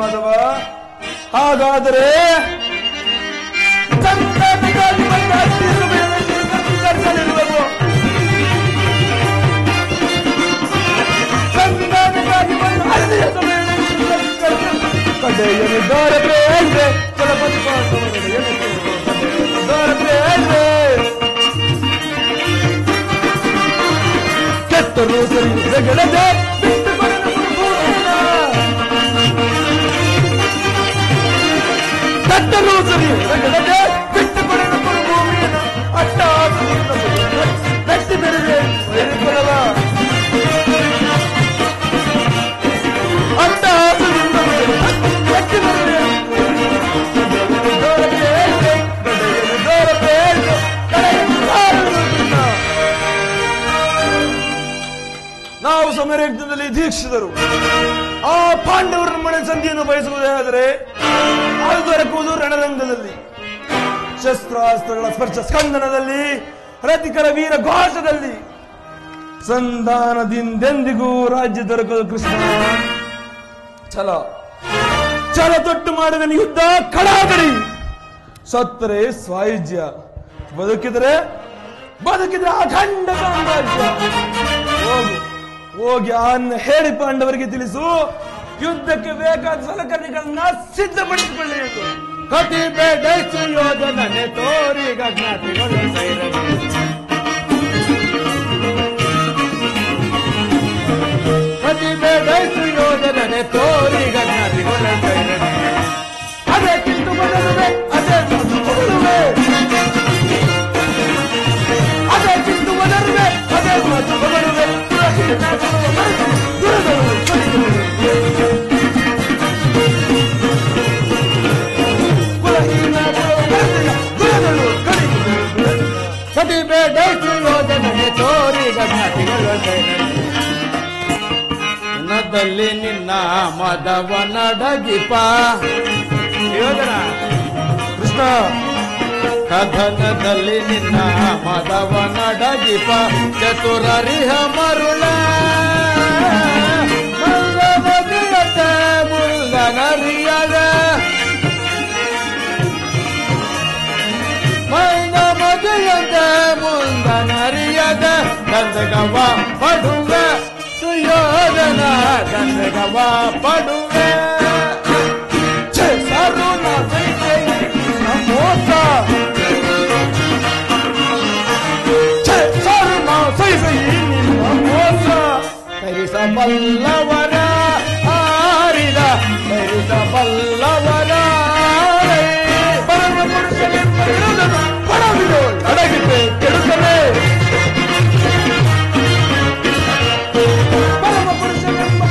ಮಾಧವ. ಹಾಗಾದರೆ ಸಂತಾನಕ್ಕಾಗಿ ಬಂದ ಅತ್ತಿ ಸಮಯದಲ್ಲಿ ಕರ್ತರಿಸಲಿರುವೆವು. ಸಂತಾನಕ್ಕಾಗಿ ಬಂದ ಅತ್ತಿ ಸಮಯದಲ್ಲಿ ಕಡೆಯ ನಿರ್ಧಾರ ಬೇಡ್ರೆ ಚಲಪತಿ ನಿರ್ಧಾರ ಬೇಡ್ರೆ ಕೆಟ್ಟರು ಸರಿ ಗೆಳದೆ ಬಿಟ್ಟು ಕೆಟ್ಟರು ಸರಿ ಗೆಳದೆ ಬಿಟ್ಟು ಪಡೆದ ಭೂಮಿಯನ್ನು ಅಟ್ಟ ಗಟ್ಟಿ ಬೆಳೆದೆ ಬರವ ಅಟ್ಟ ಗಟ್ಟಿ ಬೆಳೆದೆ ನಾವು ಸಮರಯುದ್ಧದಲ್ಲಿ ದೀಕ್ಷಿತರು. ಆ ಪಾಂಡವರ ಮನೆ ಸಂಧಿಯನ್ನು ಬಯಸುವುದೇ ಆದರೆ ಅದು ದೊರಕುವುದು ರಣರಂಗದಲ್ಲಿ, ಶಸ್ತ್ರಾಸ್ತ್ರಗಳ ಸ್ಪರ್ಶ ಸ್ಕಂದನದಲ್ಲಿ, ರತಿಕರ ವೀರ ಘೋಷದಲ್ಲಿ. ಸಂಧಾನದಿಂದೆಂದಿಗೂ ರಾಜ್ಯ ದೊರಕದು ಕೃಷ್ಣ. ಛಲ ತೊಟ್ಟು ಮಾಡಿದ ಯುದ್ಧ ಕಡಾಕಡಿ. ಸತ್ತರೆ ಸ್ವಾಯುಜ್ಯ, ಬದುಕಿದರೆ ಅಖಂಡ ಸಾಮ್ರಾಜ್ಯ. ಹೋಗಿ ಅನ್ನ ಹೇಳಿ ಪಾಂಡವರಿಗೆ ತಿಳಿಸು, ಯುದ್ಧಕ್ಕೆ ಬೇಕಾದ ಸಲಕರಣೆಗಳನ್ನ ಸಿದ್ಧಪಡಿಸಿಕೊಳ್ಳಿ ಎಂದು. ಕತಿ ಬೇಡೈಸು ಯೋಧನನೆ ತೋರಿ ಗಜ್ಞಾತಿಗಳು ಸೈರನೆ. ಕತಿ ಬೇಡೈಸು ಯೋಧನನೆ ತೋರಿ ಗಜ್ಞಾತಿಗಳು ಸೈರನೆ. ಅದೇ ಕಿಂತು ಬದಲುವೆ, ಅದೇ ಬದಲುವೆ, ಅದೇ ಕಿಂತು ಬದಲುವೆ, ಅದೇ ಬದಲುವೆ. ಸತಿ ಬೇಡೈಸು ಯೋಧನೆಗೆ ತೋರಿ ಗಜ್ಞಾತಿಗಳು ನದಲ್ಲಿ ನಿನ್ನ ಮದವನಡಗಿಪ ಯೋಧನ ಕೃಷ್ಣ. ಕಥನದಲ್ಲಿ ನಿನ್ನ ಮದವನಡಗಿಪ ಚತುರರಿಹ ಮರುಳ ಮಲ್ಲನದಿಯತ ಮುಲ್ಲನರಿಯದ ಮೈನ ಮದಿಯದ ಮುಂದನರಿಯದ ಗಂಧಗವ ಪಡುವ ಸುಯೋಧನ ಗಂಧಗವ ಪಡುವ ಸರುಣ ಮೋಸ ಮೋಸ ಕರಿಸಬಲ್ಲವರ ಆರಿದ ಕರಿಸಬಲ್ಲವರ ಪರಮ ಪುರುಷನೆಂಬ ಪಡವಿದು ಅಡಗಿದ್ದೆ ಕೆಡುತ್ತಲೇ. ಪರಮ ಪುರುಷನೆಂಬ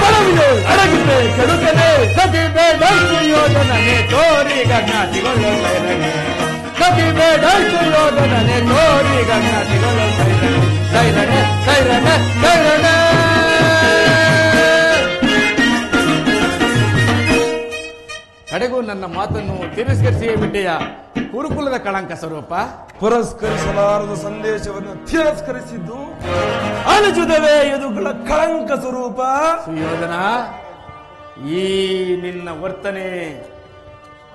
ಪಡವಿದು ಅಡಗಿದ್ದೆ ಕೆಡುತ್ತಲೇ. ಕತಿ ಬೇಡೈಸು ಯೋಧನನೆ ತೋರಿ ಗಜ್ಞಾತಿಗಳು ಸೈರನೆ. ಕತಿ ಬೇಡೈಸು ಯೋಧನನೆ ತೋರಿ ಗಜ್ಞಾತಿಗಳು ಸೈರನೆ. ಸೈರನೆ ಸೈರನೆ ಸೈರನೆ. ಕಡೆಗೂ ನನ್ನ ಮಾತನ್ನು ತಿರಸ್ಕರಿಸಿಯೇ ಬಿಟ್ಟೆಯ ಕುರುಕುಲದ ಕಳಂಕ ಸ್ವರೂಪ. ಪುರಸ್ಕರಿಸಲಾರದ ಸಂದೇಶವನ್ನು ತಿರಸ್ಕರಿಸಿದ್ದು ಅನುಚಿತವೇ ಯದುಗಳ ಕಳಂಕ ಸ್ವರೂಪ. ಸುಯೋಧನ, ಈ ನಿನ್ನ ವರ್ತನೆ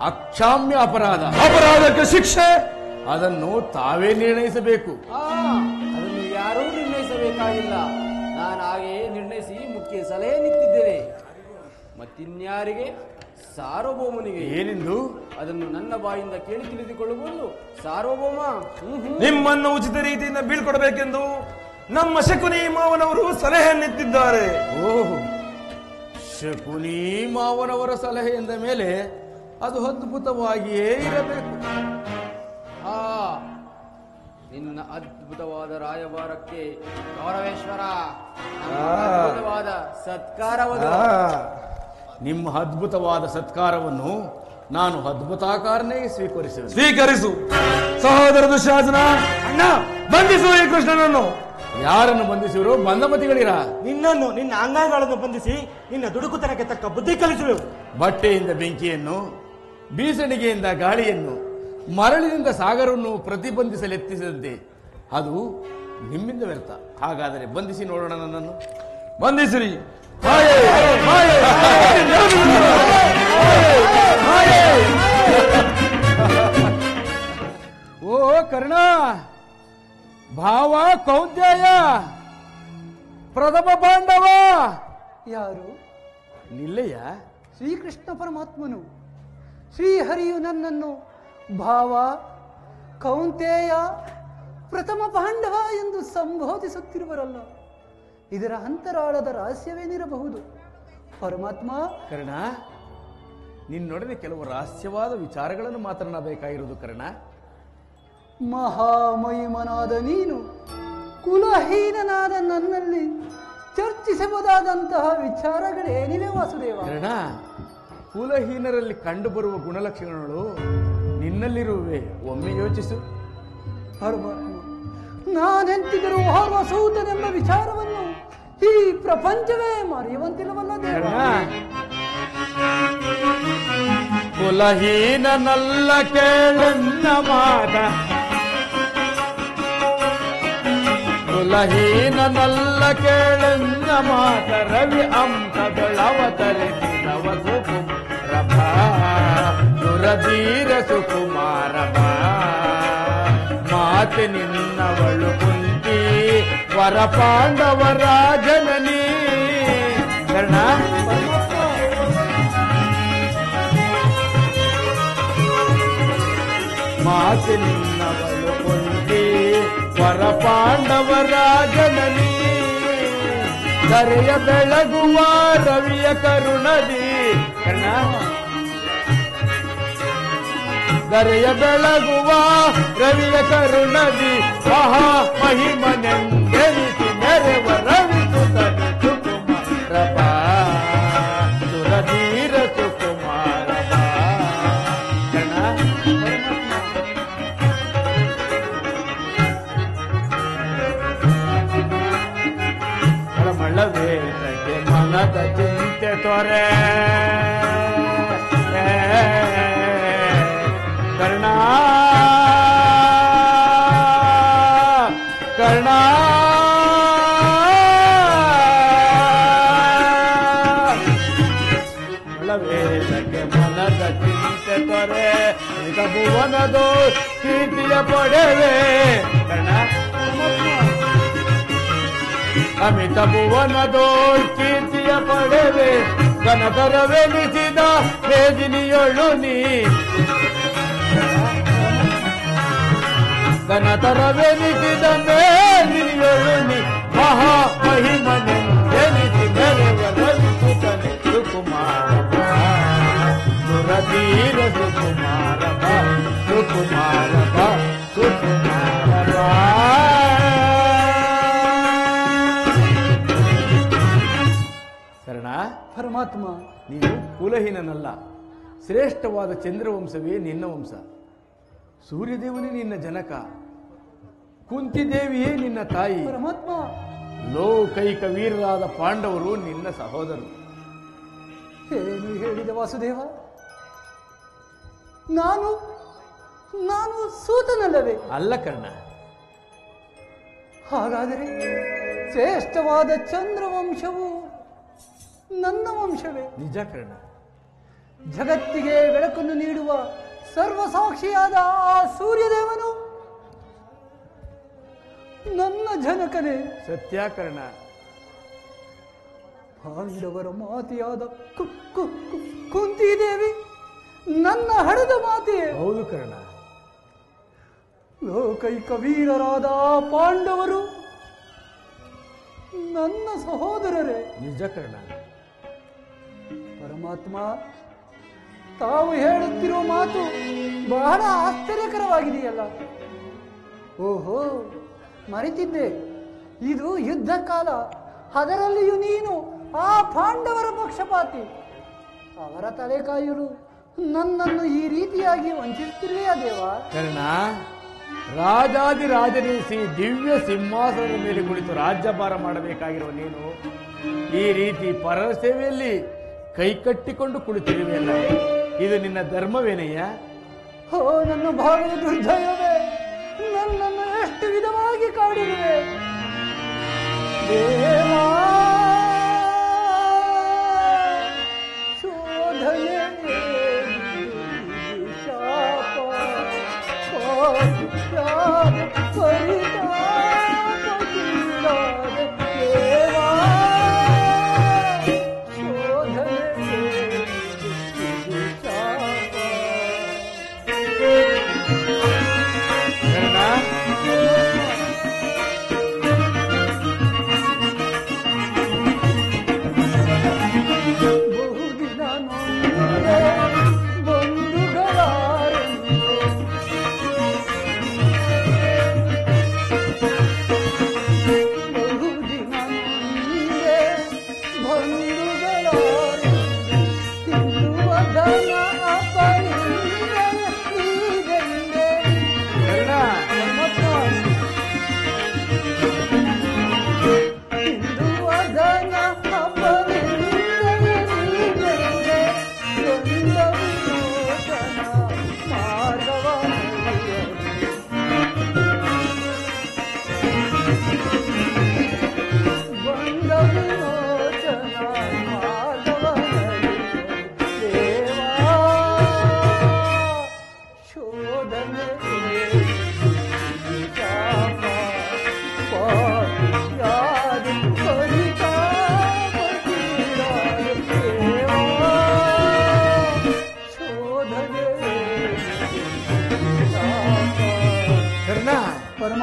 ಅಕ್ಷಾಮ್ಯ ಅಪರಾಧ. ಅಪರಾಧಕ್ಕೆ ಶಿಕ್ಷೆ ಅದನ್ನು ತಾವೇ ನಿರ್ಣಯಿಸಬೇಕು. ಅದನ್ನು ಯಾರೂ ನಿರ್ಣಯಿಸಬೇಕಾಗಿಲ್ಲ. ನಾನು ಹಾಗೆಯೇ ನಿರ್ಣಯಿಸಿ ಮುಖ್ಯ ಸಲಹೆ ನಿಂತಿದ್ದೇನೆ. ಮತ್ತಿನ್ಯಾರಿಗೆ? ಸಾರ್ವಭೌಮನಿಗೆ. ಏನೆಂದು? ಅದನ್ನು ನನ್ನ ಬಾಯಿಂದ ಕೇಳಿ ತಿಳಿದುಕೊಳ್ಳಬಹುದು. ಸಾರ್ವಭೌಮ ನಿಮ್ಮನ್ನು ಉಚಿತ ರೀತಿಯಿಂದ ಬೀಳ್ಕೊಡಬೇಕೆಂದು ನಮ್ಮ ಶಕುನಿ ಮಾವನವರು ಸಲಹೆಯನ್ನಿತ್ತಿದ್ದಾರೆ. ಓಹ್, ಶಕುನಿ ಮಾವನವರ ಸಲಹೆ ಎಂದ ಮೇಲೆ ಅದು ಅದ್ಭುತವಾಗಿಯೇ ಇರಬೇಕು. ನಿನ್ನ ಅದ್ಭುತವಾದ ರಾಯಭಾರಕ್ಕೆ ಗೌರವೇಶ್ವರ ಅದ್ಭುತವಾದ ಸತ್ಕಾರವನ್ನು. ನಿಮ್ಮ ಅದ್ಭುತವಾದ ಸತ್ಕಾರವನ್ನು ನಾನು ಅದ್ಭುತಾಕಾರನೇ ಸ್ವೀಕರಿಸು. ಸಹೋದರ ದುಶ್ಯಾಸನ, ಅಣ್ಣ ಬಂಧಿಸು ಈ ಕೃಷ್ಣನನ್ನು. ಯಾರನ್ನು ಬಂಧಿಸುವರು? ಬಂಧಮತಿಗಳಿರ. ನಿನ್ನನ್ನು, ನಿನ್ನ ಅಂಗಗಳನ್ನು ಬಂಧಿಸಿ ನಿನ್ನ ದುಡುಕುತನಕ್ಕೆ ತಕ್ಕ ಬುದ್ಧಿ ಕಲಿಸುವೆವು. ಬಟ್ಟೆಯಿಂದ ಬೆಂಕಿಯನ್ನು, ಬೀಸಣಿಗೆಯಿಂದ ಗಾಳಿಯನ್ನು, ಮರಳಿನಿಂದ ಸಾಗರವನ್ನು ಪ್ರತಿಬಂಧಿಸಲೆತ್ತಿಸಿದಂತೆ ಅದು ನಿಮ್ಮಿಂದ ವ್ಯರ್ಥ. ಹಾಗಾದರೆ ಬಂಧಿಸಿ ನೋಡೋಣ ನನ್ನನ್ನು. ಬಂಧಿಸಿರಿ. ಓ ಕರ್ಣ, ಭಾವ ಕೌಂತ್ಯಯ, ಪ್ರಥಮ ಪಾಂಡವ ಯಾರು? ನಿಲ್ಲಯ್ಯ. ಶ್ರೀಕೃಷ್ಣ ಪರಮಾತ್ಮನು. ಶ್ರೀಹರಿಯು ನನ್ನನ್ನು ಭಾವ, ಕೌಂತೇಯ, ಪ್ರಥಮ ಪಾಂಡವ ಎಂದು ಸಂಬೋಧಿಸುತ್ತಿರುವರಲ್ಲ. ಇದರ ಅಂತರಾಳದ ರಹಸ್ಯವೇನಿರಬಹುದು ಪರಮಾತ್ಮ? ಕರ್ಣ, ನಿನ್ನೊಡನೆ ಕೆಲವು ರಹಸ್ಯವಾದ ವಿಚಾರಗಳನ್ನು ಮಾತನಾಡಬೇಕಾಗಿರುವುದು ಕರ್ಣ. ಮಹಾಮಹಿಮನಾದ ನೀನು ಕುಲಹೀನನಾದ ನನ್ನಲ್ಲಿ ಚರ್ಚಿಸಬಹುದಾದಂತಹ ವಿಚಾರಗಳೇನಿವೆ ವಾಸುದೇವ? ಕರ್ಣ, ಕುಲಹೀನರಲ್ಲಿ ಕಂಡುಬರುವ ಗುಣಲಕ್ಷಣಗಳು ನಿನ್ನಲ್ಲಿರುವೆ. ಒಮ್ಮೆ ಯೋಚಿಸು. ಪರಮಾತ್ಮ, ನಾನೆಂತಿದರೂ ಓರ್ವ ಸೂತನೆಂಬ ವಿಚಾರವನ್ನು ಈ ಪ್ರಪಂಚವೇ ಮರೆಯುವಂತಿಲ್ಲವಲ್ಲ ದೇವ? ಕುಲಹೀನನಲ್ಲ ಕೇಳನ್ನ ಮಾತ, ಕುಲಹೀನನಲ್ಲ ಕೇಳನ್ನ ಮಾತ, ರವಿ ಅಂಕಗಳವತರಿಸಿದವ ಸುಕುಮಾರಭ, ಸುರಧೀರ ಸುಕುಮಾರಭ. ಮಾತೆ ನಿನ್ನವಳು ಕುಂತಿ, ವರ ಪಾಂಡವರ ಜನನಿ. ಕರ್ಣ, ಮಾತೆ ನಿನ್ನವಳು ಕುಂತಿ, ವರ ಪಾಂಡವರ ಜನನಿ. ಧರೆಯ ಬೆಳಗುವ ರವಿಯ ಕರುಣದಿ. ಕರ್ಣ, ಧರೆಯ ಬೆಳಗುವ ರವಿಯ ಕರುಣದಿ, ಮಹಾ ಮಹಿಮನೆಂದೆನಿಸಿ ಮೆರೆವ ರವಿ ಸುತನಿ ಸುಕುಮಾರಭ, ಸುರಧೀರ ಸುಕುಮಾರಭ. ಕರ್ಣ, ಮಳವೇದಕ್ಕೆ ಮನದ ಚಿಂತೆ ತೊರೆ. ಕರ್ಣ, ಕರ್ಣ, ಮಳವೇದಕ್ಕೆ ಮನದ ಚಿಂತೆ ತೊರೆ. ಈಗ ಭುವನದೋ ಕೀರ್ತಿಯ ಪಡೆವೆ. ಕರ್ಣ, ಅಮಿತ ಭುವನದೋ ಕೀರ್ತಿಯ ಪಡೆವೆ. ಕನಕರವೆನಿಸಿದ ಮೇದಿನಿಯೊಳು ನೀ, ಕನಕರವೆನಿಸಿದ ಮೇದಿನಿಯೊಳು ನೀ. ಮಹಾ ಮಹಿಮನೆಂದೆನಿಸಿ ಮೆರೆವ ರವಿ ಸುತನಿ ಸುಕುಮಾರಭ, ಸುರಧೀರ ಸುಕುಮಾರಭ, ಸುಕುಮಾರಭ, ಸುಕುಮಾರಭ. ಕರ್ಣ, ಪರಮಾತ್ಮ, ನೀನು ಕುಲಹೀನನಲ್ಲ. ಶ್ರೇಷ್ಠವಾದ ಚಂದ್ರವಂಶವೇ ನಿನ್ನ ವಂಶ. ಸೂರ್ಯದೇವನೇ ನಿನ್ನ ಜನಕ, ಕುಂತಿದೇವಿಯೇ ನಿನ್ನ ತಾಯಿ. ಪರಮಾತ್ಮ, ಲೋಕೈಕ ವೀರರಾದ ಪಾಂಡವರು ನಿನ್ನ ಸಹೋದರರು. ಏನು ಹೇಳಿದ ವಾಸುದೇವ? ನಾನು ನಾನು ಸೂತನಲ್ಲವೇ? ಅಲ್ಲ ಕರ್ಣ. ಹಾಗಾದರೆ ಶ್ರೇಷ್ಠವಾದ ಚಂದ್ರವಂಶವು ನನ್ನ ವಂಶವೇ? ನಿಜ ಕರ್ಣ. ಜಗತ್ತಿಗೆ ಬೆಳಕನ್ನು ನೀಡುವ ಸರ್ವಸಾಕ್ಷಿಯಾದ ಆ ಸೂರ್ಯದೇವನು ನನ್ನ ಜನಕನೇ. ಸತ್ಯ ಕರ್ಣ. ಪಾಂಡವರ ಮಾತೆಯಾದ ಕುಂತಿದೇವಿ ನನ್ನ ಹಡೆದ ಮಾತೆಯೇ? ಹೌದು ಕರ್ಣ. ಲೋಕೈಕ ವೀರರಾದ ಆ ಪಾಂಡವರು ನನ್ನ ಸಹೋದರರೇ? ನಿಜ ಕರ್ಣ. ಪರಮಾತ್ಮ, ತಾವು ಹೇಳುತ್ತಿರುವ ಮಾತು ಬಹಳ ಆಶ್ಚರ್ಯಕರವಾಗಿದೆಯಲ್ಲ. ಓಹೋ, ಮರೆತಿದ್ದೆ. ಇದು ಯುದ್ಧ ಕಾಲ, ಅದರಲ್ಲಿಯೂ ನೀನು ಆ ಪಾಂಡವರ ಪಕ್ಷಪಾತಿ. ಅವರ ತಲೆ ಕಾಯಲು ನನ್ನನ್ನು ಈ ರೀತಿಯಾಗಿ ವಂಚಿಸುತ್ತಿರುವೆಯಾ ದೇವ? ಕರ್ಣ, ರಾಜಾದಿರಾಜನಿಸಿ ದಿವ್ಯ ಸಿಂಹಾಸನದ ಮೇಲೆ ಕುಳಿತು ರಾಜ್ಯಭಾರ ಮಾಡಬೇಕಾಗಿರುವ ನೀನು ಈ ರೀತಿ ಪರರ ಸೇವೆಯಲ್ಲಿ ಕೈಕಟ್ಟಿಕೊಂಡು ಕುಳಿತಿರುವೆಯಲ್ಲ, ಇದು ನಿನ್ನ ಧರ್ಮವೇನೆಯ? ಓ ನನ್ನ ಭಾಗದ ದುರ್ದಯವೇ, ನನ್ನನ್ನು ಎಷ್ಟು ವಿಧವಾಗಿ ಕಾಡಿರುವೆ ದೇವಾ.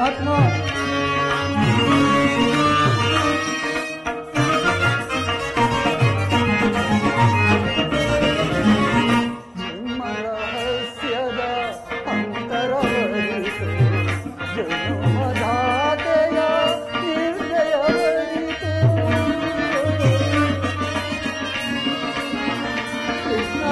ಪರಮಾತ್ಮ ರಹಸ್ಯದ ಅಂತರವರಿತು ಜನ್ಮದಾತೆಯ ನಿರ್ದಯವರಿತು ಕೃಷ್ಣ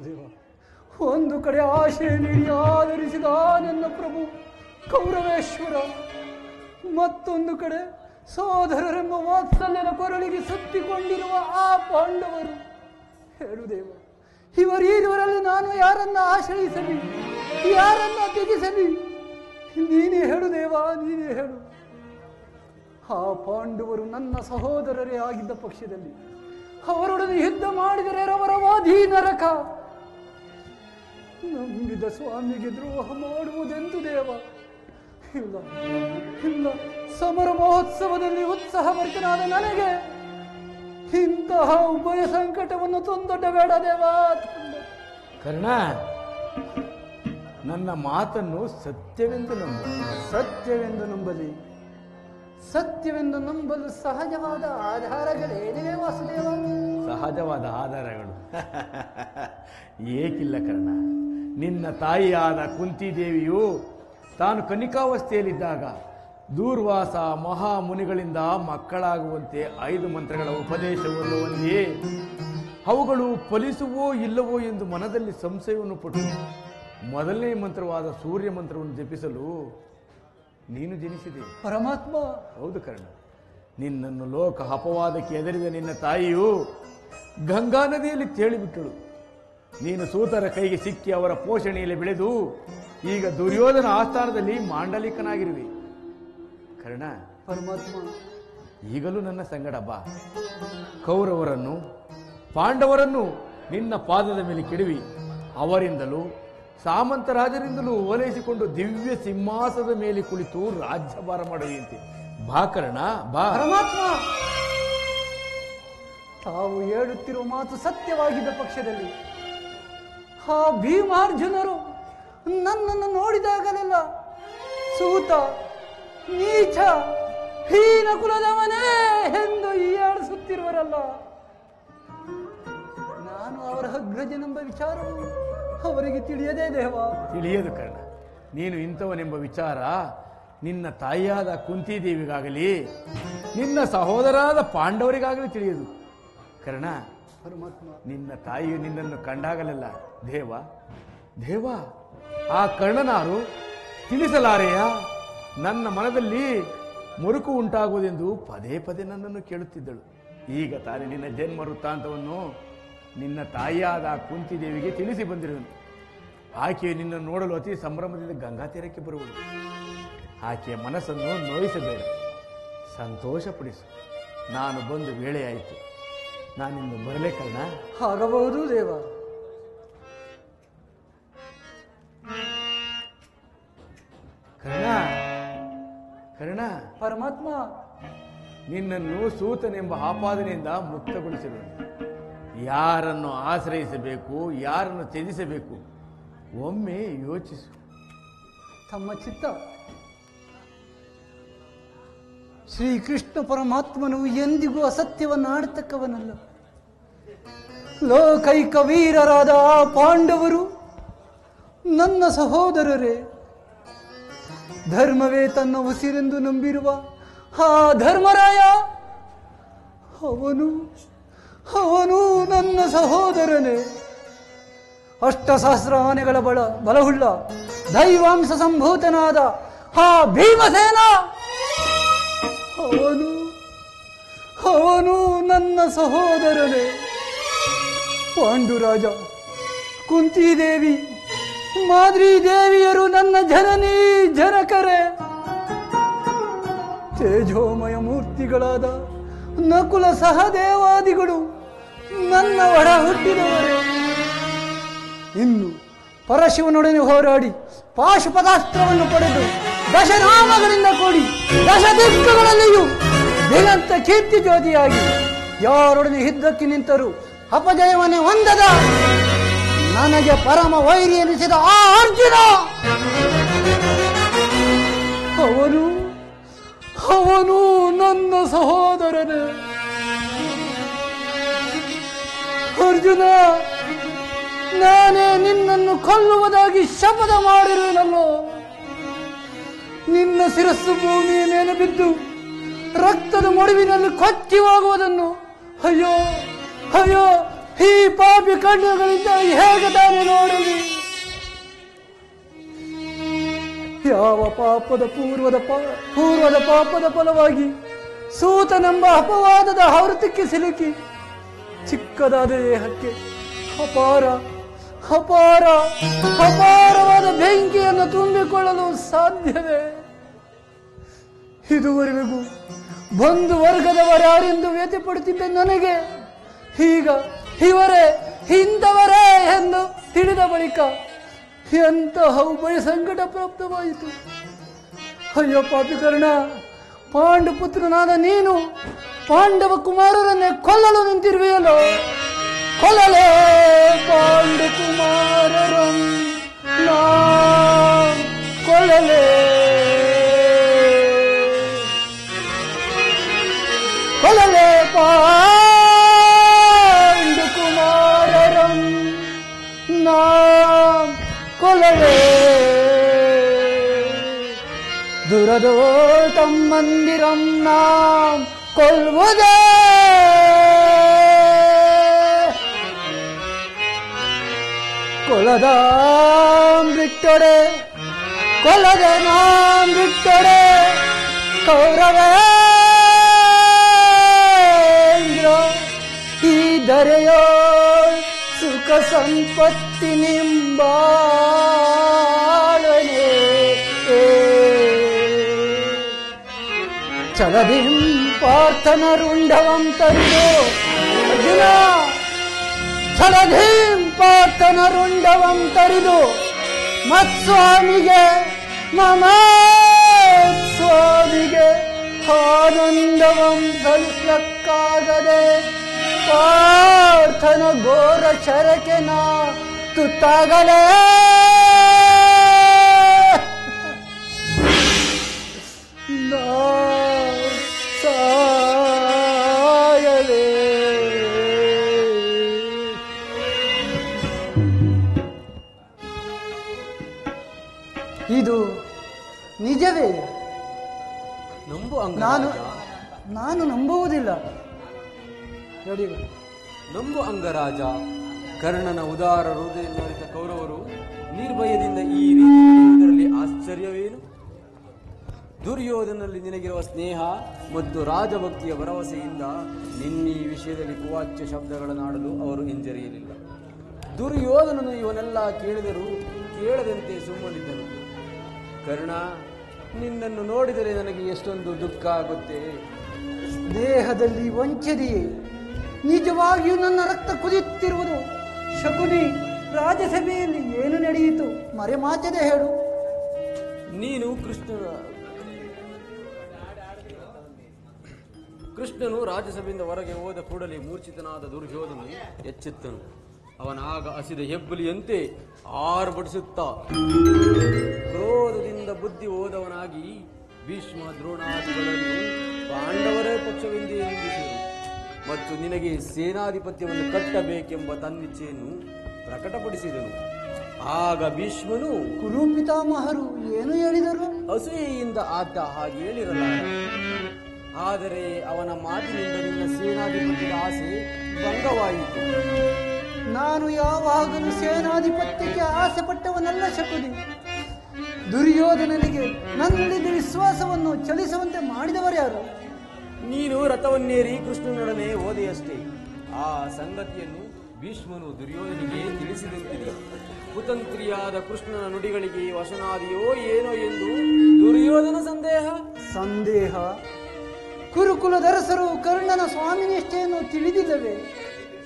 ದೇವಾ ಒಂದು ಕಡೆ ಆಶೆ ನೀಡಿ ಆಧರಿಸಿದ ನನ್ನ ಪ್ರಭು ಕೌರವೇಶ್ವರ, ಮತ್ತೊಂದು ಕಡೆ ಸೋದರರೆಂಬ ವಾತ್ಸಲ್ಯದ ಕೊರಳಿಗೆ ಸುತ್ತಿಕೊಂಡಿರುವ ಆ ಪಾಂಡವರು. ಹೇಳು ದೇವ, ಇವರೀರುವರಲ್ಲಿ ನಾನು ಯಾರನ್ನ ಆಶ್ರಯಿಸಲಿ, ಯಾರನ್ನ ತ್ಯಜಿಸಲಿ? ನೀನೇ ಹೇಳು ದೇವ, ನೀನೇ ಹೇಳು. ಆ ಪಾಂಡವರು ನನ್ನ ಸಹೋದರರೇ ಆಗಿದ್ದ ಪಕ್ಷದಲ್ಲಿ ಅವರೊಡನೆ ಯುದ್ಧ ಮಾಡಿದರೆ ರವರವಾದಿ ನರಕ. ನಂಬಿದ ಸ್ವಾಮಿಗೆ ದ್ರೋಹ ಮಾಡುವುದೆಂದು ದೇವ? ಇಲ್ಲ ಇಲ್ಲ, ಸಮರ ಮಹೋತ್ಸವದಲ್ಲಿ ಉತ್ಸಾಹಭರಿತನಾದ ನನಗೆ ಇಂತಹ ಉಭಯ ಸಂಕಟವನ್ನು ತಂದೊಡ್ಡಬೇಡ ದೇವ. ಕರ್ಣ, ನನ್ನ ಮಾತನ್ನು ಸತ್ಯವೆಂದು ನಂಬು. ಸತ್ಯವೆಂದು ನಂಬಲಿ, ಸತ್ಯವೆಂದು ನಂಬಲು ಸಹಜವಾದ ಆಧಾರಗಳೇನಿವೆ ವಾಸುದೇವ? ಸಹಜವಾದ ಆಧಾರಗಳು ಏಕಿಲ್ಲ ಕರ್ಣ. ನಿನ್ನ ತಾಯಿಯಾದ ಕುಂತಿದೇವಿಯು ತಾನು ಕನಿಕಾವಸ್ಥೆಯಲ್ಲಿದ್ದಾಗ ದೂರ್ವಾಸ ಮಹಾಮುನಿಗಳಿಂದ ಮಕ್ಕಳಾಗುವಂತೆ 5 ಮಂತ್ರಗಳ ಉಪದೇಶವನ್ನು ಹೊಂದಿ ಅವುಗಳು ಫಲಿಸುವೋ ಇಲ್ಲವೋ ಎಂದು ಮನದಲ್ಲಿ ಸಂಶಯವನ್ನು ಪಟ್ಟು ಮೊದಲನೇ ಮಂತ್ರವಾದ ಸೂರ್ಯ ಮಂತ್ರವನ್ನು ಜಪಿಸಲು ನೀನು ಜನಿಸಿದೆ. ಪರಮಾತ್ಮ. ಹೌದು ಕರ್ಣ, ನಿನ್ನನ್ನು ಲೋಕ ಅಪವಾದಕ್ಕೆ ಎದರಿದ ನಿನ್ನ ತಾಯಿಯು ಗಂಗಾ ನದಿಯಲ್ಲಿ ತೇಳಿಬಿಟ್ಟಳು. ನೀನು ಸೂತರ ಕೈಗೆ ಸಿಕ್ಕಿ ಅವರ ಪೋಷಣೆಯಲ್ಲಿ ಬೆಳೆದು ಈಗ ದುರ್ಯೋಧನ ಆಸ್ಥಾನದಲ್ಲಿ ಮಾಂಡಲಿಕನಾಗಿರುವೆ. ಕರ್ಣ, ಪರಮಾತ್ಮ, ಈಗಲೂ ನನ್ನ ಸಂಗಡ ಬಾ. ಕೌರವರನ್ನು ಪಾಂಡವರನ್ನು ನಿನ್ನ ಪಾದದ ಮೇಲೆ ಕೆಡವಿ ಅವರಿಂದಲೂ ಸಾಮಂತರಾಜರಿಂದಲೂ ಓಲೈಸಿಕೊಂಡು ದಿವ್ಯ ಸಿಂಹಾಸನದ ಮೇಲೆ ಕುಳಿತು ರಾಜ್ಯಭಾರ ಮಾಡುವಂತೆ ಬಾ ಕರ್ಣ, ಬಾ. ಪರಮಾತ್ಮ, ತಾವು ಹೇಳುತ್ತಿರುವ ಮಾತು ಸತ್ಯವಾಗಿದ್ದ ಪಕ್ಷದಲ್ಲಿ ಆ ಭೀಮಾರ್ಜುನರು ನನ್ನನ್ನು ನೋಡಿದಾಗಲೆಲ್ಲ ಸೂತ, ನೀಚ, ಹೀನ ಕುಲದವನೇ ಎಂದು ಹೀಯಾಡಿಸುತ್ತಿರುವರಲ್ಲ. ನಾನು ಅವರ ಅಗ್ರಜನೆಂಬ ವಿಚಾರವು ಅವರಿಗೆ ತಿಳಿಯದೇ ದೇವ? ತಿಳಿಯದು ಕರ್ಣ. ನೀನು ಇಂಥವನೆಂಬ ವಿಚಾರ ನಿನ್ನ ತಾಯಿಯಾದ ಕುಂತಿದೇವಿಗಾಗಲಿ ನಿನ್ನ ಸಹೋದರಾದ ಪಾಂಡವರಿಗಾಗಲಿ ತಿಳಿಯದು ಕರ್ಣ. ಪರಮಾತ್ಮ, ನಿನ್ನ ತಾಯಿಯು ನಿನ್ನನ್ನು ಕಂಡಾಗಲೆಲ್ಲ ದೇವ ದೇವ ಆ ಕರ್ಣನಾರು ತಿಳಿಸಲಾರೆಯ? ನನ್ನ ಮನದಲ್ಲಿ ಮುರುಕು ಉಂಟಾಗುವುದೆಂದು ಪದೇ ಪದೇ ನನ್ನನ್ನು ಕೇಳುತ್ತಿದ್ದಳು. ಈಗ ತಾನೇ ನಿನ್ನ ಜನ್ಮ ವೃತ್ತಾಂತವನ್ನು ನಿನ್ನ ತಾಯಿಯಾದ ಕುಂತಿದೇವಿಗೆ ತಿಳಿಸಿ ಬಂದಿರುವನು. ಆಕೆಯು ನಿನ್ನನ್ನು ನೋಡಲು ಅತಿ ಸಂಭ್ರಮದಿಂದ ಗಂಗಾ ತೀರಕ್ಕೆ ಬರುವುದು. ಆಕೆಯ ಮನಸ್ಸನ್ನು ನೋಯಿಸಬೇಡ, ಸಂತೋಷಪಡಿಸು. ನಾನು ಬಂದು ವೇಳೆಯಾಯಿತು, ನಾನಿನ್ನು ಬರಲೇ ಕರ್ಣ? ಆಗಬಹುದು ದೇವ. ಕರ್ಣ, ಕರ್ಣ, ಪರಮಾತ್ಮ, ಪರಮಾತ್ಮ ನಿನ್ನನ್ನು ಸೂತನೆಂಬ ಆಪಾದನೆಯಿಂದ ಮುಕ್ತಗೊಳಿಸಿರುವನು. ಯಾರನ್ನು ಆಶ್ರಯಿಸಬೇಕು, ಯಾರನ್ನು ತ್ಯಜಿಸಬೇಕು, ಒಮ್ಮೆ ಯೋಚಿಸು. ತಮ್ಮ ಚಿತ್ತ. ಶ್ರೀಕೃಷ್ಣ ಪರಮಾತ್ಮನು ಎಂದಿಗೂ ಅಸತ್ಯವನ್ನು ಆಡತಕ್ಕವನಲ್ಲ. ಲೋಕೈಕ ವೀರರಾದ ಆ ಪಾಂಡವರು ನನ್ನ ಸಹೋದರರೇ. ಧರ್ಮವೇ ತನ್ನ ಉಸಿರೆಂದು ನಂಬಿರುವ ಆ ಧರ್ಮರಾಯ ಅವನು ನನ್ನ ಸಹೋದರನೇ. ಅಷ್ಟಸಹಸ್ರ ಆನೆಗಳ ಬಲವುಳ್ಳ ದೈವಾಂಶ ಸಂಭೂತನಾದ ಆ ಭೀಮಸೇನ ಅವನು ನನ್ನ ಸಹೋದರನೇ. ಪಾಂಡುರಾಜ, ಕುಂತಿದೇವಿ, ಮಾದ್ರಿ ದೇವಿಯರು ನನ್ನ ಜನನೀ ಜನಕರೇ. ತೇಜೋಮಯ ಮೂರ್ತಿಗಳಾದ ನಕುಲ ಸಹದೇವಾದಿಗಳು ನನ್ನ ಒಡ ಹುಟ್ಟಿದವರೇ. ಇನ್ನು ಪರಶಿವನೊಡನೆ ಹೋರಾಡಿ ಪಾಶುಪತಾಸ್ತ್ರವನ್ನು ಪಡೆದು ದಶನಾಮಗಳಿಂದ ಕೂಡಿ ದಶ ದಿಕ್ಕುಗಳಲ್ಲಿಯೂ ದಿಗಂತ ಕೀರ್ತಿ ಜ್ಯೋತಿಯಾಗಿ ಯಾರೊಡನೆ ಯುದ್ಧಕ್ಕೆ ನಿಂತರೂ ಅಪಜಯವನ್ನೇ ಹೊಂದದ ನನಗೆ ಪರಮ ವೈರಿ ಎನಿಸಿದ ಆ ಅರ್ಜುನ ಅವನು ನನ್ನ ಸಹೋದರನೇ. ಅರ್ಜುನ, ನಾನೇ ನಿನ್ನನ್ನು ಕೊಲ್ಲುವುದಾಗಿ ಶಪಥ ಮಾಡಿರುವನಲ್ಲೋ. ನಿನ್ನ ಶಿರಸ್ಸು ಭೂಮಿಯ ಮೇಲೆ ಬಿದ್ದು ರಕ್ತದ ಮೊಡವಿನಲ್ಲಿ ಕೊಚ್ಚಿ ಹೋಗುವುದನ್ನು ಅಯ್ಯೋ ಅಯ್ಯೋ ಈ ಪಾಪಿ ಕಣ್ಣುಗಳಿಂದ ಹೇಗೆ ತಾನೇ ನೋಡಲಿ. ಯಾವ ಪಾಪದ ಪೂರ್ವದ ಪಾಪದ ಫಲವಾಗಿ ಸೂತನೆಂಬ ಅಪವಾದದ ಆವೃತ್ತಕ್ಕೆ ಸಿಲುಕಿ ಚಿಕ್ಕದಾದ ದೇಹಕ್ಕೆ ಅಪಾರವಾದ ಬೆಂಕಿಯನ್ನು ತುಂಬಿಕೊಳ್ಳಲು ಸಾಧ್ಯವೇ? ಇದುವರೆಗೂ ಬಂಧು ವರ್ಗದವರ್ಯಾರೆಂದು ವ್ಯಥೆಪಡುತ್ತಿದ್ದ ನನಗೆ ಈಗ ಇವರೇ ಇಂಥವರೇ ಎಂದು ತಿಳಿದ ಬಳಿಕ ಎಂತಹ ಉಭಯ ಸಂಕಟ ಪ್ರಾಪ್ತವಾಯಿತು. ಅಯ್ಯೋ ಪಾಪಿಕರ್ಣ, ಪಾಂಡುಪುತ್ರನಾದ ನೀನು ಪಾಂಡವ ಕುಮಾರರನ್ನೇ ಕೊಲ್ಲಲು ನಿಂತಿರುವೆಯಲ್ಲೋ. ಕೊಲ್ಲಲೇ ಪಾಂಡು ಕುಮಾರರಂ ಕೊಲ್ಲಲೇ ಕೊಲ್ಲಲೇ ಪಾಂಡು ಕುಮಾರರಂ ಕೊಲ್ಲಲೇ ದುರದೋಟಂ ಮಂದಿರಂ ಕೊಲ್ವುದೇ. ಕೊಲದಾಂ ಬಿಟ್ಟೊಡೆ ಕೊಲದೆ ನಾಂ ಬಿಟ್ಟೊಡೆ ಕೌರವೇಂದ್ರ ಈ ದರೆಯೋ ಸುಖ ಸಂಪತ್ತಿ ನಿಂಬಾಳನೆ. ಚಲದಿಂ ಪಾರ್ಥನ ರುಂಡವಂ ತರಿದು ಅರ್ಜುನ, ಛಲಧಿಂ ಪಾರ್ಥನ ರುಂಡವಂ ತರಿದು ಮತ್ಸ್ವಾಮಿಗೆ ಸ್ವಾಮಿಗೆ ಆನಂದವಂ ಸಲ್ಲಿಸಕ್ಕಾಗದೆ ಪಾರ್ಥನ ಘೋರ ಶರಕ್ಕೆ ನಾ ತುತ್ತಾಗಲೇ. ಸಾಯಲೇ. ಇದು ನಿಜವೇ? ನಾನು ನಂಬುವುದಿಲ್ಲ. ನಂಬು ಅಂಗರಾಜ. ಕರ್ಣನ ಉದಾರ ಹೃದಯವನ್ನು ಅರಿತ ಕೌರವರು ನಿರ್ಭಯದಿಂದ ಈ ರೀತಿ ಆಶ್ಚರ್ಯವೇನು? ದುರ್ಯೋಧನಲ್ಲಿ ನಿನಗಿರುವ ಸ್ನೇಹ ಮತ್ತು ರಾಜಭಕ್ತಿಯ ಭರವಸೆಯಿಂದ ನಿನ್ನೀ ವಿಷಯದಲ್ಲಿ ಕುವಾಚ್ಯ ಶಬ್ದಗಳನ್ನಾಡಲು ಅವರು ಹಿಂಜರಿಯಲಿಲ್ಲ. ದುರ್ಯೋಧನನು ಇವನ್ನೆಲ್ಲ ಕೇಳಿದರೂ ಕೇಳದಂತೆ ಸುಮ್ಮನಿದ್ದನು. ಕರ್ಣ, ನಿನ್ನನ್ನು ನೋಡಿದರೆ ನನಗೆ ಎಷ್ಟೊಂದು ದುಃಖ ಆಗುತ್ತೆ. ದೇಹದಲ್ಲಿ ವಂಚನೆಯೇ, ನಿಜವಾಗಿಯೂ ನನ್ನ ರಕ್ತ ಕುದಿಯುತ್ತಿರುವುದು. ಶಕುನಿ, ರಾಜ್ಯಸಭೆಯಲ್ಲಿ ಏನು ನಡೆಯಿತು? ಮರೆಮಾಚದೆ ಹೇಳು. ನೀನು ಕೃಷ್ಣ ಕೃಷ್ಣನು ರಾಜ್ಯಸಭೆಯಿಂದ ಹೊರಗೆ ಹೋದ ಕೂಡಲೇ ಮೂರ್ಛಿತನಾದ ದುರ್ಯೋಧನು ಎಚ್ಚೆತ್ತನು. ಅವನಾಗ ಹಸಿದ ಹೆಬ್ಬುಲಿಯಂತೆ ಆರ್ಭಟಿಸುತ್ತಾ ಕ್ರೋಧದಿಂದ ಬುದ್ಧಿ ಹೋದವನಾಗಿ ಭೀಷ್ಮ ದ್ರೋಣಾದಿಗಳನ್ನು ಪಾಂಡವರೇ ಪಕ್ಷವೆಂದೇ ನಿಂದಿಸಿದರು ಮತ್ತು ನಿನಗೆ ಸೇನಾಧಿಪತ್ಯವನ್ನು ಕಟ್ಟಬೇಕೆಂಬ ತನ್ನಿಚ್ಛೆಯನ್ನು ಪ್ರಕಟಪಡಿಸಿದನು. ಆಗ ಭೀಷ್ಮನು, ಕುರು ಪಿತಾಮಹರು ಏನು ಹೇಳಿದರು? ಅಸೂಯೆಯಿಂದ ಆತ ಹಾಗೆ ಹೇಳಿರಲಾರ. ಆದರೆ ಅವನ ಮಾತಿನಿಂದ ನಿನ್ನ ಸೇನಾಧಿಪತ್ಯದ ಆಸೆ ಭಂಗವಾಯಿತು. ನಾನು ಯಾವಾಗಲೂ ಸೇನಾಧಿಪತ್ಯಕ್ಕೆ ಆಸೆ ಪಟ್ಟವನಲ್ಲ ಶಕುನಿ. ದುರ್ಯೋಧನನಿಗೆ ನನ್ನಿಂದ ವಿಶ್ವಾಸವನ್ನು ಚಲಿಸುವಂತೆ ಮಾಡಿದವರ್ಯಾರು? ನೀನು ರಥವನ್ನೇರಿ ಕೃಷ್ಣನೊಡನೆ ಹೋದೆಯಷ್ಟೇ. ಆ ಸಂಗತಿಯನ್ನು ಭೀಷ್ಮನು ದುರ್ಯೋಧನಿಗೆ ತಿಳಿಸಿದಂತಿದೆ. ಕುತಂತ್ರಿಯಾದ ಕೃಷ್ಣನ ನುಡಿಗಳಿಗೆ ವಶನಾದಿಯೋ ಏನೋ ಎಂದು ದುರ್ಯೋಧನ ಸಂದೇಹ. ಕುರುಕುಲದರಸರು ಕರ್ಣನ ಸ್ವಾಮಿನಿಷ್ಠೆಯನ್ನು ತಿಳಿದಿಲ್ಲವೇ?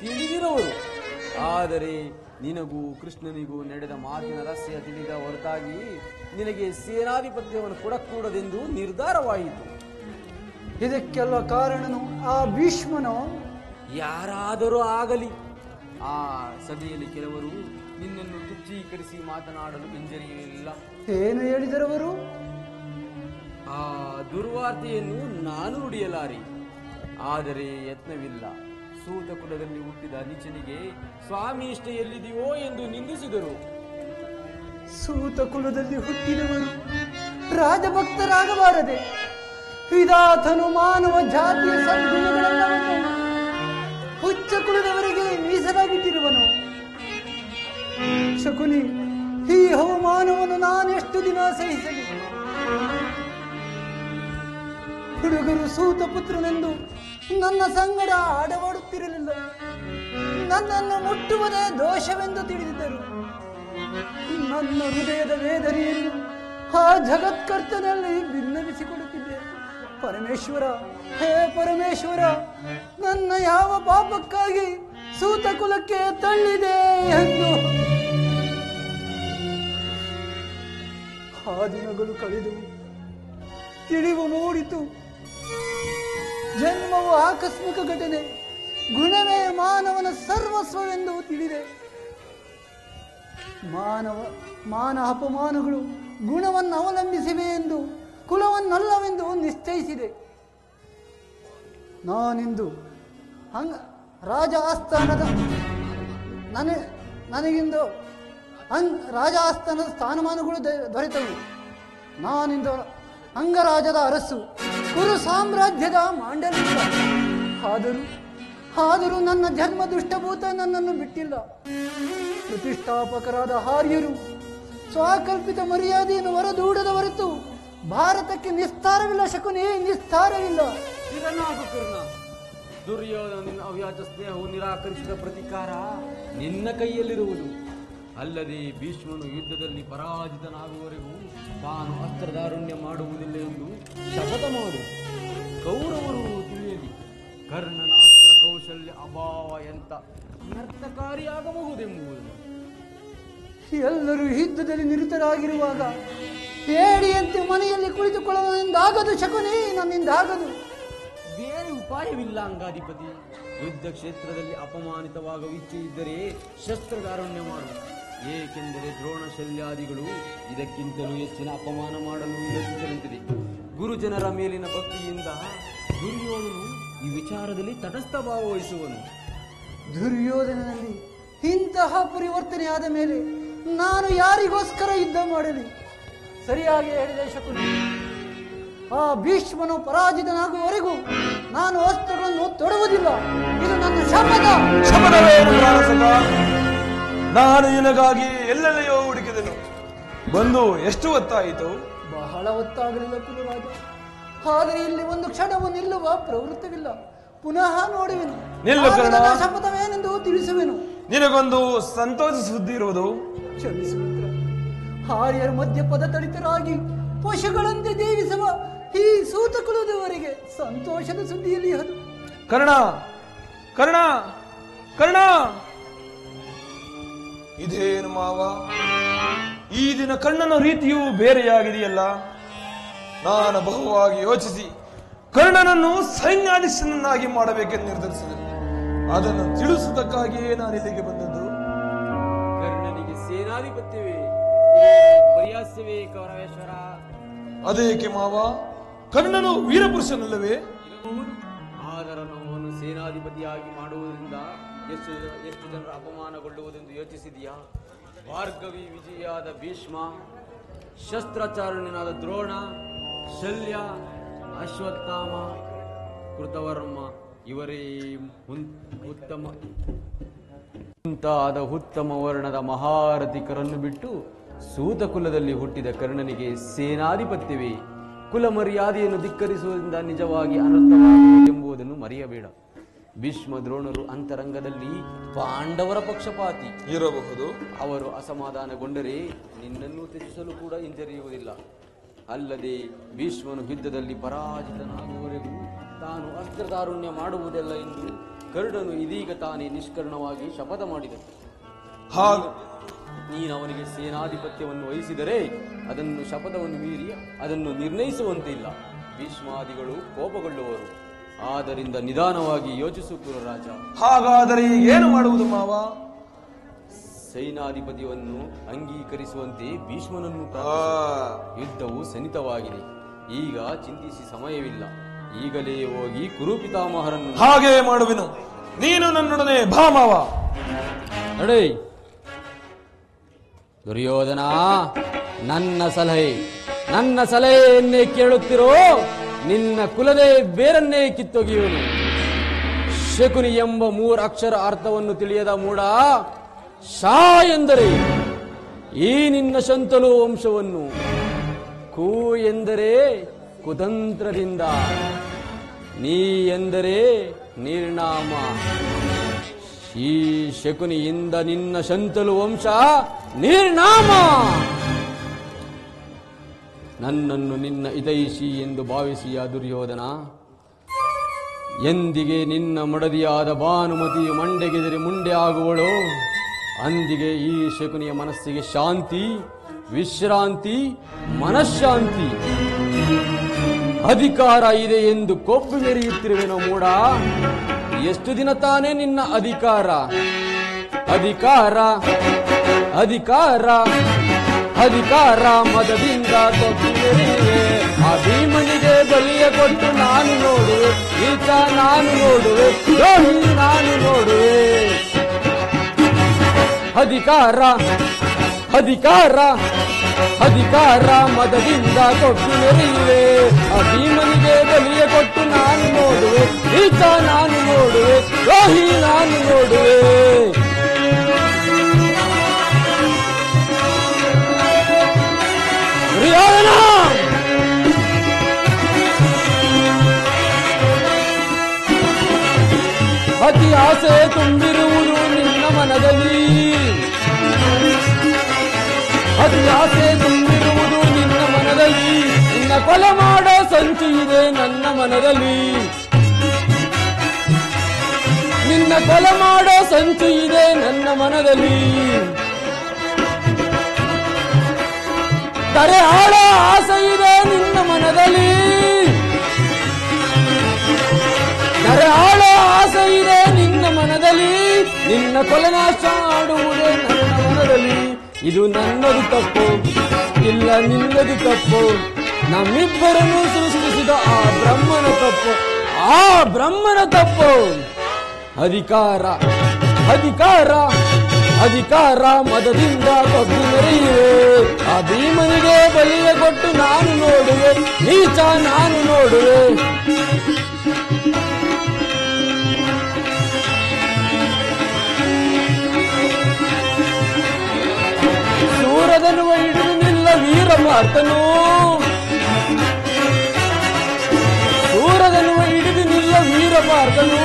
ತಿಳಿದಿರುವರು. ಆದರೆ ನಿನಗೂ ಕೃಷ್ಣನಿಗೂ ನಡೆದ ಮಾತಿನ ರಹಸ್ಯ ತಿಳಿದ ಹೊರತಾಗಿ ನಿನಗೆ ಸೇನಾಧಿಪತ್ಯವನ್ನು ಕೊಡಕೂಡದೆಂದು ನಿರ್ಧಾರವಾಯಿತು. ಇದಕ್ಕೆಲ್ಲ ಕಾರಣನು ಆ ಭೀಷ್ಮನೋ? ಯಾರಾದರೂ ಆಗಲಿ. ಆ ಸಭೆಯಲ್ಲಿ ಕೆಲವರು ನಿನ್ನನ್ನು ತುಚ್ಛೀಕರಿಸಿ ಮಾತನಾಡಲು ಹಿಂಜರಿಯಲಿಲ್ಲ. ಏನು ಹೇಳಿದರವರು? ಆ ದುರ್ವಾರ್ತೆಯನ್ನು ನಾನು ನುಡಿಯಲಾರೆ. ಆದರೆ ಯತ್ನವಿಲ್ಲ. ಸೂತ ಕುಲದಲ್ಲಿ ಹುಟ್ಟಿದ ನೀಚನಿಗೆ ಸ್ವಾಮಿ ಇಷ್ಟ ಎಲ್ಲಿದೆಯೋ ಎಂದು ನಿಂದಿಸಿದರು. ಸೂತ ಕುಲದಲ್ಲಿ ಹುಟ್ಟಿದವರು ರಾಜಭಕ್ತರಾಗಬಾರದೆ? ವಿಧಾತನು ಮಾನವ ಜಾತಿಯ ಸದ್ಗುಣಗಳೆಲ್ಲವನ್ನು ಹುಚ್ಚ ಕುಲದವರಿಗೆ ಮೀಸಲಾಗಿಟ್ಟಿರುವನು. ಶಕುನಿ, ಈ ಅವಮಾನವನ್ನು ನಾನೆಷ್ಟು ದಿನ ಸಹಿಸಲಿ? ಹುಡುಗರು ಸೂತ ಪುತ್ರನೆಂದು ನನ್ನ ಸಂಗಡ ಆಡವಾಡುತ್ತಿರಲಿಲ್ಲ. ನನ್ನನ್ನು ಮುಟ್ಟುವುದೇ ದೋಷವೆಂದು ತಿಳಿದಿದ್ದರು. ನನ್ನ ಹೃದಯದ ವೇದನೆಯನ್ನು ಆ ಜಗತ್ಕರ್ತನಲ್ಲಿ ಭಿನ್ನವಿಸಿಕೊಡುತ್ತಿದ್ದೆ. ಪರಮೇಶ್ವರ, ಹೇ ಪರಮೇಶ್ವರ, ನನ್ನ ಯಾವ ಪಾಪಕ್ಕಾಗಿ ಸೂತ ಕುಲಕ್ಕೆ ತಳ್ಳಿದೆ ಎಂದು. ಆ ದಿನಗಳು ಕಳೆದು ತಿಳಿವು ಮೂಡಿತು. ಜನ್ಮವು ಆಕಸ್ಮಿಕ ಘಟನೆ, ಗುಣವೇ ಮಾನವನ ಸರ್ವಸ್ವವೆಂದು ತಿಳಿದೆ. ಮಾನ ಅಪಮಾನಗಳು ಗುಣವನ್ನು ಅವಲಂಬಿಸಿವೆ ಎಂದು, ಕುಲವನ್ನಲ್ಲವೆಂದು ನಿಶ್ಚಯಿಸಿದೆ. ನಾನಿಂದು ರಾಜ ಆಸ್ಥಾನದ ನನಗಿಂದು ರಾಜ ಆಸ್ಥಾನದ ಸ್ಥಾನಮಾನಗಳು ದೊರೆತವು. ನಾನಿಂದು ಅಂಗರಾಜದ ಅರಸು, ಕುರು ಸಾಮ್ರಾಜ್ಯದ ಮಾಂಡಲಿಕ. ಆದರೂ ನನ್ನ ಜನ್ಮ ದುಷ್ಟಭೂತ ನನ್ನನ್ನು ಬಿಟ್ಟಿಲ್ಲ. ಪ್ರತಿಷ್ಠಾಪಕರಾದ ಆರ್ಯರು ಸ್ವಕಲ್ಪಿತ ಮರ್ಯಾದೆಯನ್ನು ಹೊರದೂಡದ ಹೊರತು ಭಾರತಕ್ಕೆ ನಿಸ್ತಾರವಿಲ್ಲ ಶಕುನಿ, ನಿಸ್ತಾರವಿಲ್ಲ. ದುರ್ಯೋಧನ ಅವ್ಯಾಜ ಸ್ನೇಹವು ನಿರಾಕರಿಸಿದ ಪ್ರತಿಕಾರ ನಿನ್ನ ಕೈಯಲ್ಲಿರುವುದು. ಅಲ್ಲದೆ ಭೀಷ್ಮನು ಯುದ್ಧದಲ್ಲಿ ಪರಾಜಿತನಾಗುವವರೆಗೂ ತಾನು ಅಸ್ತ್ರದಾರುಣ್ಯ ಮಾಡುವುದಿಲ್ಲ ಎಂದು ಶಪಥ ಮಾಡು. ಕೌರವರು ತಿಳಿಯಲಿ ಕರ್ಣನ ಅಸ್ತ್ರ ಕೌಶಲ್ಯ ಅಭಾವ ಎಂತ ಅನರ್ಥಕಾರಿಯಾಗಬಹುದೆಂಬುದು. ಎಲ್ಲರೂ ಯುದ್ಧದಲ್ಲಿ ನಿರತರಾಗಿರುವಾಗ ಹೇಡಿಯಂತೆ ಮನೆಯಲ್ಲಿ ಕುಳಿತುಕೊಳ್ಳುವುದೆಂದಾಗದು ಶಕುನಿ, ನನ್ನಿಂದಾಗದು. ಬೇರೆ ಉಪಾಯವಿಲ್ಲ ಅಂಗಾಧಿಪತಿ. ಯುದ್ಧ ಕ್ಷೇತ್ರದಲ್ಲಿ ಅಪಮಾನಿತವಾಗುವ ಇಚ್ಛೆ ಇದ್ದರೆ ಶಸ್ತ್ರದಾರುಣ್ಯ ಮಾಡು. ಏಕೆಂದರೆ ದ್ರೋಣ ಶಲ್ಯಾದಿಗಳು ಇದಕ್ಕಿಂತಲೂ ಹೆಚ್ಚಿನ ಅಪಮಾನ ಮಾಡಲು ಯೋಚಿಸಲಿದೆ. ಗುರುಜನರ ಮೇಲಿನ ಭಕ್ತಿಯಿಂದ ದುರ್ಯೋಧನು ಈ ವಿಚಾರದಲ್ಲಿ ತಟಸ್ಥ ಭಾವ ವಹಿಸುವನು. ದುರ್ಯೋಧನನಲ್ಲಿ ಇಂತಹ ಪರಿವರ್ತನೆಯಾದ ಮೇಲೆ ನಾನು ಯಾರಿಗೋಸ್ಕರ ಯುದ್ಧ ಮಾಡಲಿ? ಸರಿಯಾಗಿ ಹೇಳಿದೆ ಶಕುನಿ. ಆ ಭೀಷ್ಮನು ಪರಾಜಿತನಾಗುವವರೆಗೂ ನಾನು ಅಸ್ತ್ರಗಳನ್ನು ತೊಡುವುದಿಲ್ಲ. ಇದು ನನ್ನ ಶಪಥ. ನಾನು ನಿನಗಾಗಿ ಎಲ್ಲೆಲ್ಲೆಯೋ ಹುಡುಕಿದೆನು. ಬಂದು ಎಷ್ಟು ಹೊತ್ತಾಯಿತು? ಬಹಳ ಹೊತ್ತಾಗಲಿಲ್ಲ ಕುಲರಾಜ. ಆದರೆ ಇಲ್ಲಿ ಒಂದು ಕ್ಷಣವು ನಿಲ್ಲುವ ಪ್ರವೃತ್ತವಿಲ್ಲ. ಪುನಃ ನೋಡುವೆನು. ಶಪಥವೇನೆಂದು ತಿಳಿಸುವೆನು. ನಿನಗೊಂದು ಸಂತೋಷ ಸುದ್ದಿ ಇರುವುದು. ಕ್ಷಮಿಸುವಿತ್ರ. ಆರ್ಯರ ಮಧ್ಯ ಪದತಳಿತರಾಗಿ ಪಶುಗಳಂತೆ ಜೀವಿಸುವ ಈ ಸೂತ ಕುಲದವರೆಗೆ ಸಂತೋಷದ ಸುದ್ದಿಯಲ್ಲಿ ಅದು. ಕರ್ಣ, ಕರ್ಣ, ಕರ್ಣ! ಇದೇನು ಮಾವ, ಈ ದಿನ ಕರ್ಣನ ರೀತಿಯೂ ಬೇರೆಯಾಗಿದೆಯಲ್ಲ. ನಾನು ಬಹುವಾಗಿ ಯೋಚಿಸಿ ಕರ್ಣನನ್ನು ಸೈನ್ಯಾಧೀಶನನ್ನಾಗಿ ಮಾಡಬೇಕೆಂದು ನಿರ್ಧರಿಸಿದನು. ಅದನ್ನು ತಿಳಿಸುವುದಕ್ಕಾಗಿಯೇ ನಾನು ಇಲ್ಲಿಗೆ ಬಂದದ್ದು. ಕರ್ಣನಿಗೆ ಸೇನಾಧಿಪತ್ಯವೇ ಪರ್ಯಾಸ್ಯವೇ ಕೌರವೇಶ್ವರ? ಅದೇಕೆ ಮಾವ? ಕರ್ಣನು ವೀರಪುರುಷನಲ್ಲವೇ? ಆದರೆ ಅವನು ಸೇನಾಧಿಪತಿಯಾಗಿ ಮಾಡುವುದರಿಂದ ಎಷ್ಟು ಜನರು ಅಪಮಾನಗೊಳ್ಳುವುದೆಂದು ಯೋಚಿಸಿದೆಯಾ? ಭಾರ್ಗವಿ ವಿಜಯಾದ ಭೀಷ್ಮ, ಶಸ್ತ್ರಾಚಾರ್ಯನಾದ ದ್ರೋಣ, ಶಲ್ಯ, ಅಶ್ವತ್ಥಾಮ, ಕೃತವರ್ಮ ಇವರೇ ಮುಂತಾದ ಉತ್ತಮ ವರ್ಣದ ಮಹಾರಥಿಕರನ್ನು ಬಿಟ್ಟು ಸೂತ ಕುಲದಲ್ಲಿ ಹುಟ್ಟಿದ ಕರ್ಣನಿಗೆ ಸೇನಾಧಿಪತ್ಯವೇ ಕುಲ ಮರ್ಯಾದೆಯನ್ನು ಧಿಕ್ಕರಿಸುವುದರಿಂದ ನಿಜವಾಗಿ ಅನರ್ಥವಾಗುವುದು ಎಂಬುದನ್ನು ಮರೆಯಬೇಡ. ಭೀಷ್ಮ ದ್ರೋಣರು ಅಂತರಂಗದಲ್ಲಿ ಪಾಂಡವರ ಪಕ್ಷಪಾತಿ ಇರಬಹುದು. ಅವರು ಅಸಮಾಧಾನಗೊಂಡರೆ ನಿನ್ನನ್ನು ತ್ಯಜಿಸಲು ಕೂಡ ಹಿಂಜರಿಯುವುದಿಲ್ಲ. ಅಲ್ಲದೆ ಭೀಷ್ಮನು ಯುದ್ಧದಲ್ಲಿ ಪರಾಜಿತನಾಗುವವರೆಗೂ ತಾನು ಅಸ್ತ್ರತಾರುಣ್ಯ ಮಾಡುವುದಿಲ್ಲ ಎಂದು ಕರ್ಣನು ಇದೀಗ ತಾನೇ ನಿಷ್ಕರ್ಣವಾಗಿ ಶಪಥ ಮಾಡಿದನು. ನೀನು ಅವನಿಗೆ ಸೇನಾಧಿಪತ್ಯವನ್ನು ವಹಿಸಿದರೆ ಅದನ್ನು ಶಪಥವನ್ನು ಮೀರಿ ಅದನ್ನು ನಿರ್ಣಯಿಸುವಂತಿಲ್ಲ. ಭೀಷ್ಮಾದಿಗಳು ಕೋಪಗೊಳ್ಳುವರು. ಆದ್ದರಿಂದ ನಿಧಾನವಾಗಿ ಯೋಚಿಸು ರಾಜ. ಹಾಗಾದರೆ ಏನು ಮಾಡುವುದು ಮಾವ? ಸೈನಾಧಿಪತಿಯನ್ನು ಅಂಗೀಕರಿಸುವಂತೆ ಭೀಷ್ಮನನ್ನು ಯುದ್ಧವು ಸನಿತವಾಗಿದೆ. ಈಗ ಚಿಂತಿಸಿ ಸಮಯವಿಲ್ಲ. ಈಗಲೇ ಹೋಗಿ ಕುರುಪಿತಾಮಹರನ್ನು. ಹಾಗೇ ಮಾಡುವೆನು. ನೀನು ನನ್ನೊಡನೆ ಬಾ ಮಾವ. ನಡೆ. ದುರ್ಯೋಧನ, ನನ್ನ ಸಲಹೆಯನ್ನೇ ಕೇಳುತ್ತಿರೋ ನಿನ್ನ ಕುಲದೇ ಬೇರನ್ನೇ ಕಿತ್ತೊಗೆಯುವನು. ಶಕುನಿ ಎಂಬ 3 ಅಕ್ಷರ ಅರ್ಥವನ್ನು ತಿಳಿಯದ ಮೂಢ, ಶಾ ಎಂದರೆ ಈ ನಿನ್ನ ಶಂತನು ವಂಶವನ್ನು, ಕು ಎಂದರೆ ಕುತಂತ್ರದಿಂದ, ನೀ ಎಂದರೆ ನಿರ್ನಾಮ. ಈ ಶಕುನಿಯಿಂದ ನಿನ್ನ ಶಂತಲು ವಂಶ ನಿರ್ನಾಮ. ನನ್ನನ್ನು ನಿನ್ನ ಹಿತೈಷಿ ಎಂದು ಭಾವಿಸಿಯ ದುರ್ಯೋಧನ, ಎಂದಿಗೆ ನಿನ್ನ ಮಡದಿಯಾದ ಭಾನುಮತಿಯು ಮಂಡೆಗೆದರೆ ಮುಂಡೆ ಆಗುವಳೋ ಅಂದಿಗೆ ಈ ಶಕುನಿಯ ಮನಸ್ಸಿಗೆ ಶಾಂತಿ, ವಿಶ್ರಾಂತಿ, ಮನಃಶಾಂತಿ, ಅಧಿಕಾರ ಇದೆ ಎಂದು ಕೊಬ್ಬು ಮೆರೆಯುತ್ತಿರುವೆನೋ ಮೂಡ. ಎಷ್ಟು ದಿನ ತಾನೇ ನಿನ್ನ ಅಧಿಕಾರ ಅಧಿಕಾರ ಅಧಿಕಾರ ಅಧಿಕಾರ ಮದದಿಂದ ಕೊಬ್ಬು ಮೆರೆಯುವೆ. ಆ ಭೀಮನಿಗೆ ಬಲಿಯ ಕೊಟ್ಟು ನಾನು ನೋಡುವೆ, ಈತ ನಾನು ನೋಡುವೆ, ದ್ರೋಹಿ ನಾನು ನೋಡುವೆ. ಅಧಿಕಾರ ಅಧಿಕಾರ ಅಧಿಕಾರ ಮದದಿಂದ ಕೊಟ್ಟು ಮೆರೆಯುವೆ. ಆ ಭೀಮನಿಗೆ ಬಲಿಯ ಕೊಟ್ಟು ನಾನು ನೋಡುವೆ, ಈತ ನಾನು ನೋಡುವೆ, ದ್ರೋಹಿ ನಾನು ನೋಡುವೆ. ದುರ್ಯೋಧನ, ಅತಿ ಆಸೆ ತುಂಬಿರುವುದು ನಿನ್ನ ಮನದಲ್ಲಿ, ಅತಿ ಆಸೆ ತುಂಬಿರುವುದು ನಿನ್ನ ಮನದಲ್ಲಿ. ನಿನ್ನ ಕೊಲೆ ಮಾಡೋ ಸಂಚು ಇದೆ ನನ್ನ ಮನದಲ್ಲಿ, ನಿನ್ನ ಕೊಲೆ ಮಾಡೋ ಸಂಚು ಇದೆ ನನ್ನ ಮನದಲ್ಲಿ. ತರೆ ಆಳೋ ಆಸೆ ಇದೆ ನಿನ್ನ ಮನದಲ್ಲಿ, ತರೆ ಆಳೋ ಆಸೆ ಇದೆ ನಿನ್ನ ಮನದಲ್ಲಿ. ನಿನ್ನ ಕೊಲೆನಾಶ ಮಾಡುವುದೇ ನನ್ನ ಮನದಲ್ಲಿ. ಇದು ನನ್ನದು ತಪ್ಪು, ಇಲ್ಲ ನಿನ್ನದು ತಪ್ಪು. ನಮ್ಮಿಬ್ಬರನ್ನು ಸೃಷ್ಟಿಸಿದ ಆ ಬ್ರಹ್ಮನ ತಪ್ಪು, ಆ ಬ್ರಹ್ಮನ ತಪ್ಪು. ಅಧಿಕಾರ ಅಧಿಕಾರ ಅಧಿಕಾರ ಮದದಿಂದ ಕೊಬ್ಬು ಮೆರೆಯುವೆ. ಆ ಭೀಮನಿಗೆ ಬಲಿಯ ಕೊಟ್ಟು ನಾನು ನೋಡುವೆ, ನೀಚ ನಾನು ನೋಡುವೆ. ಸೂರದನ್ನು ಹಿಡಿದು ನಿಲ್ಲ ವೀರಪಾರ್ಥನು, ಸೂರದನ್ನು ಹಿಡಿದು ನಿಲ್ಲ ವೀರಪಾರ್ಥನು.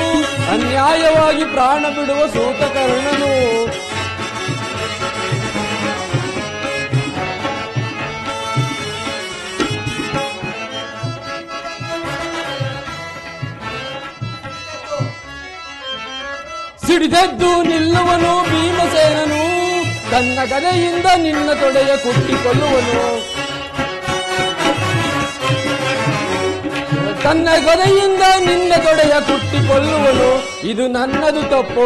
ಅನ್ಯಾಯವಾಗಿ ಪ್ರಾಣ ಬಿಡುವ ಸೂತಕರ್ಣನು. ಸಿಡಿದೆದ್ದು ನಿಲ್ಲುವನು ಭೀಮಸೇನನು, ತನ್ನ ಗದೆಯಿಂದ ನಿನ್ನ ತೊಡೆಯ ಕುಟ್ಟಿಕೊಳ್ಳುವನು. ತನ್ನ ಗದೆಯಿಂದ ನಿನ್ನ ತೊಡೆಯ ಕುಟ್ಟಿಕೊಳ್ಳುವನು. ಇದು ನನ್ನದು ತಪ್ಪು,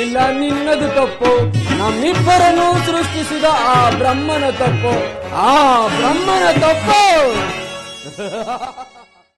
ಇಲ್ಲ ನಿನ್ನದು ತಪ್ಪು. ನಮ್ಮಿಬ್ಬರನ್ನು ಸೃಷ್ಟಿಸಿದ ಆ ಬ್ರಹ್ಮನ ತಪ್ಪು, ಆ ಬ್ರಹ್ಮನ ತಪ್ಪು.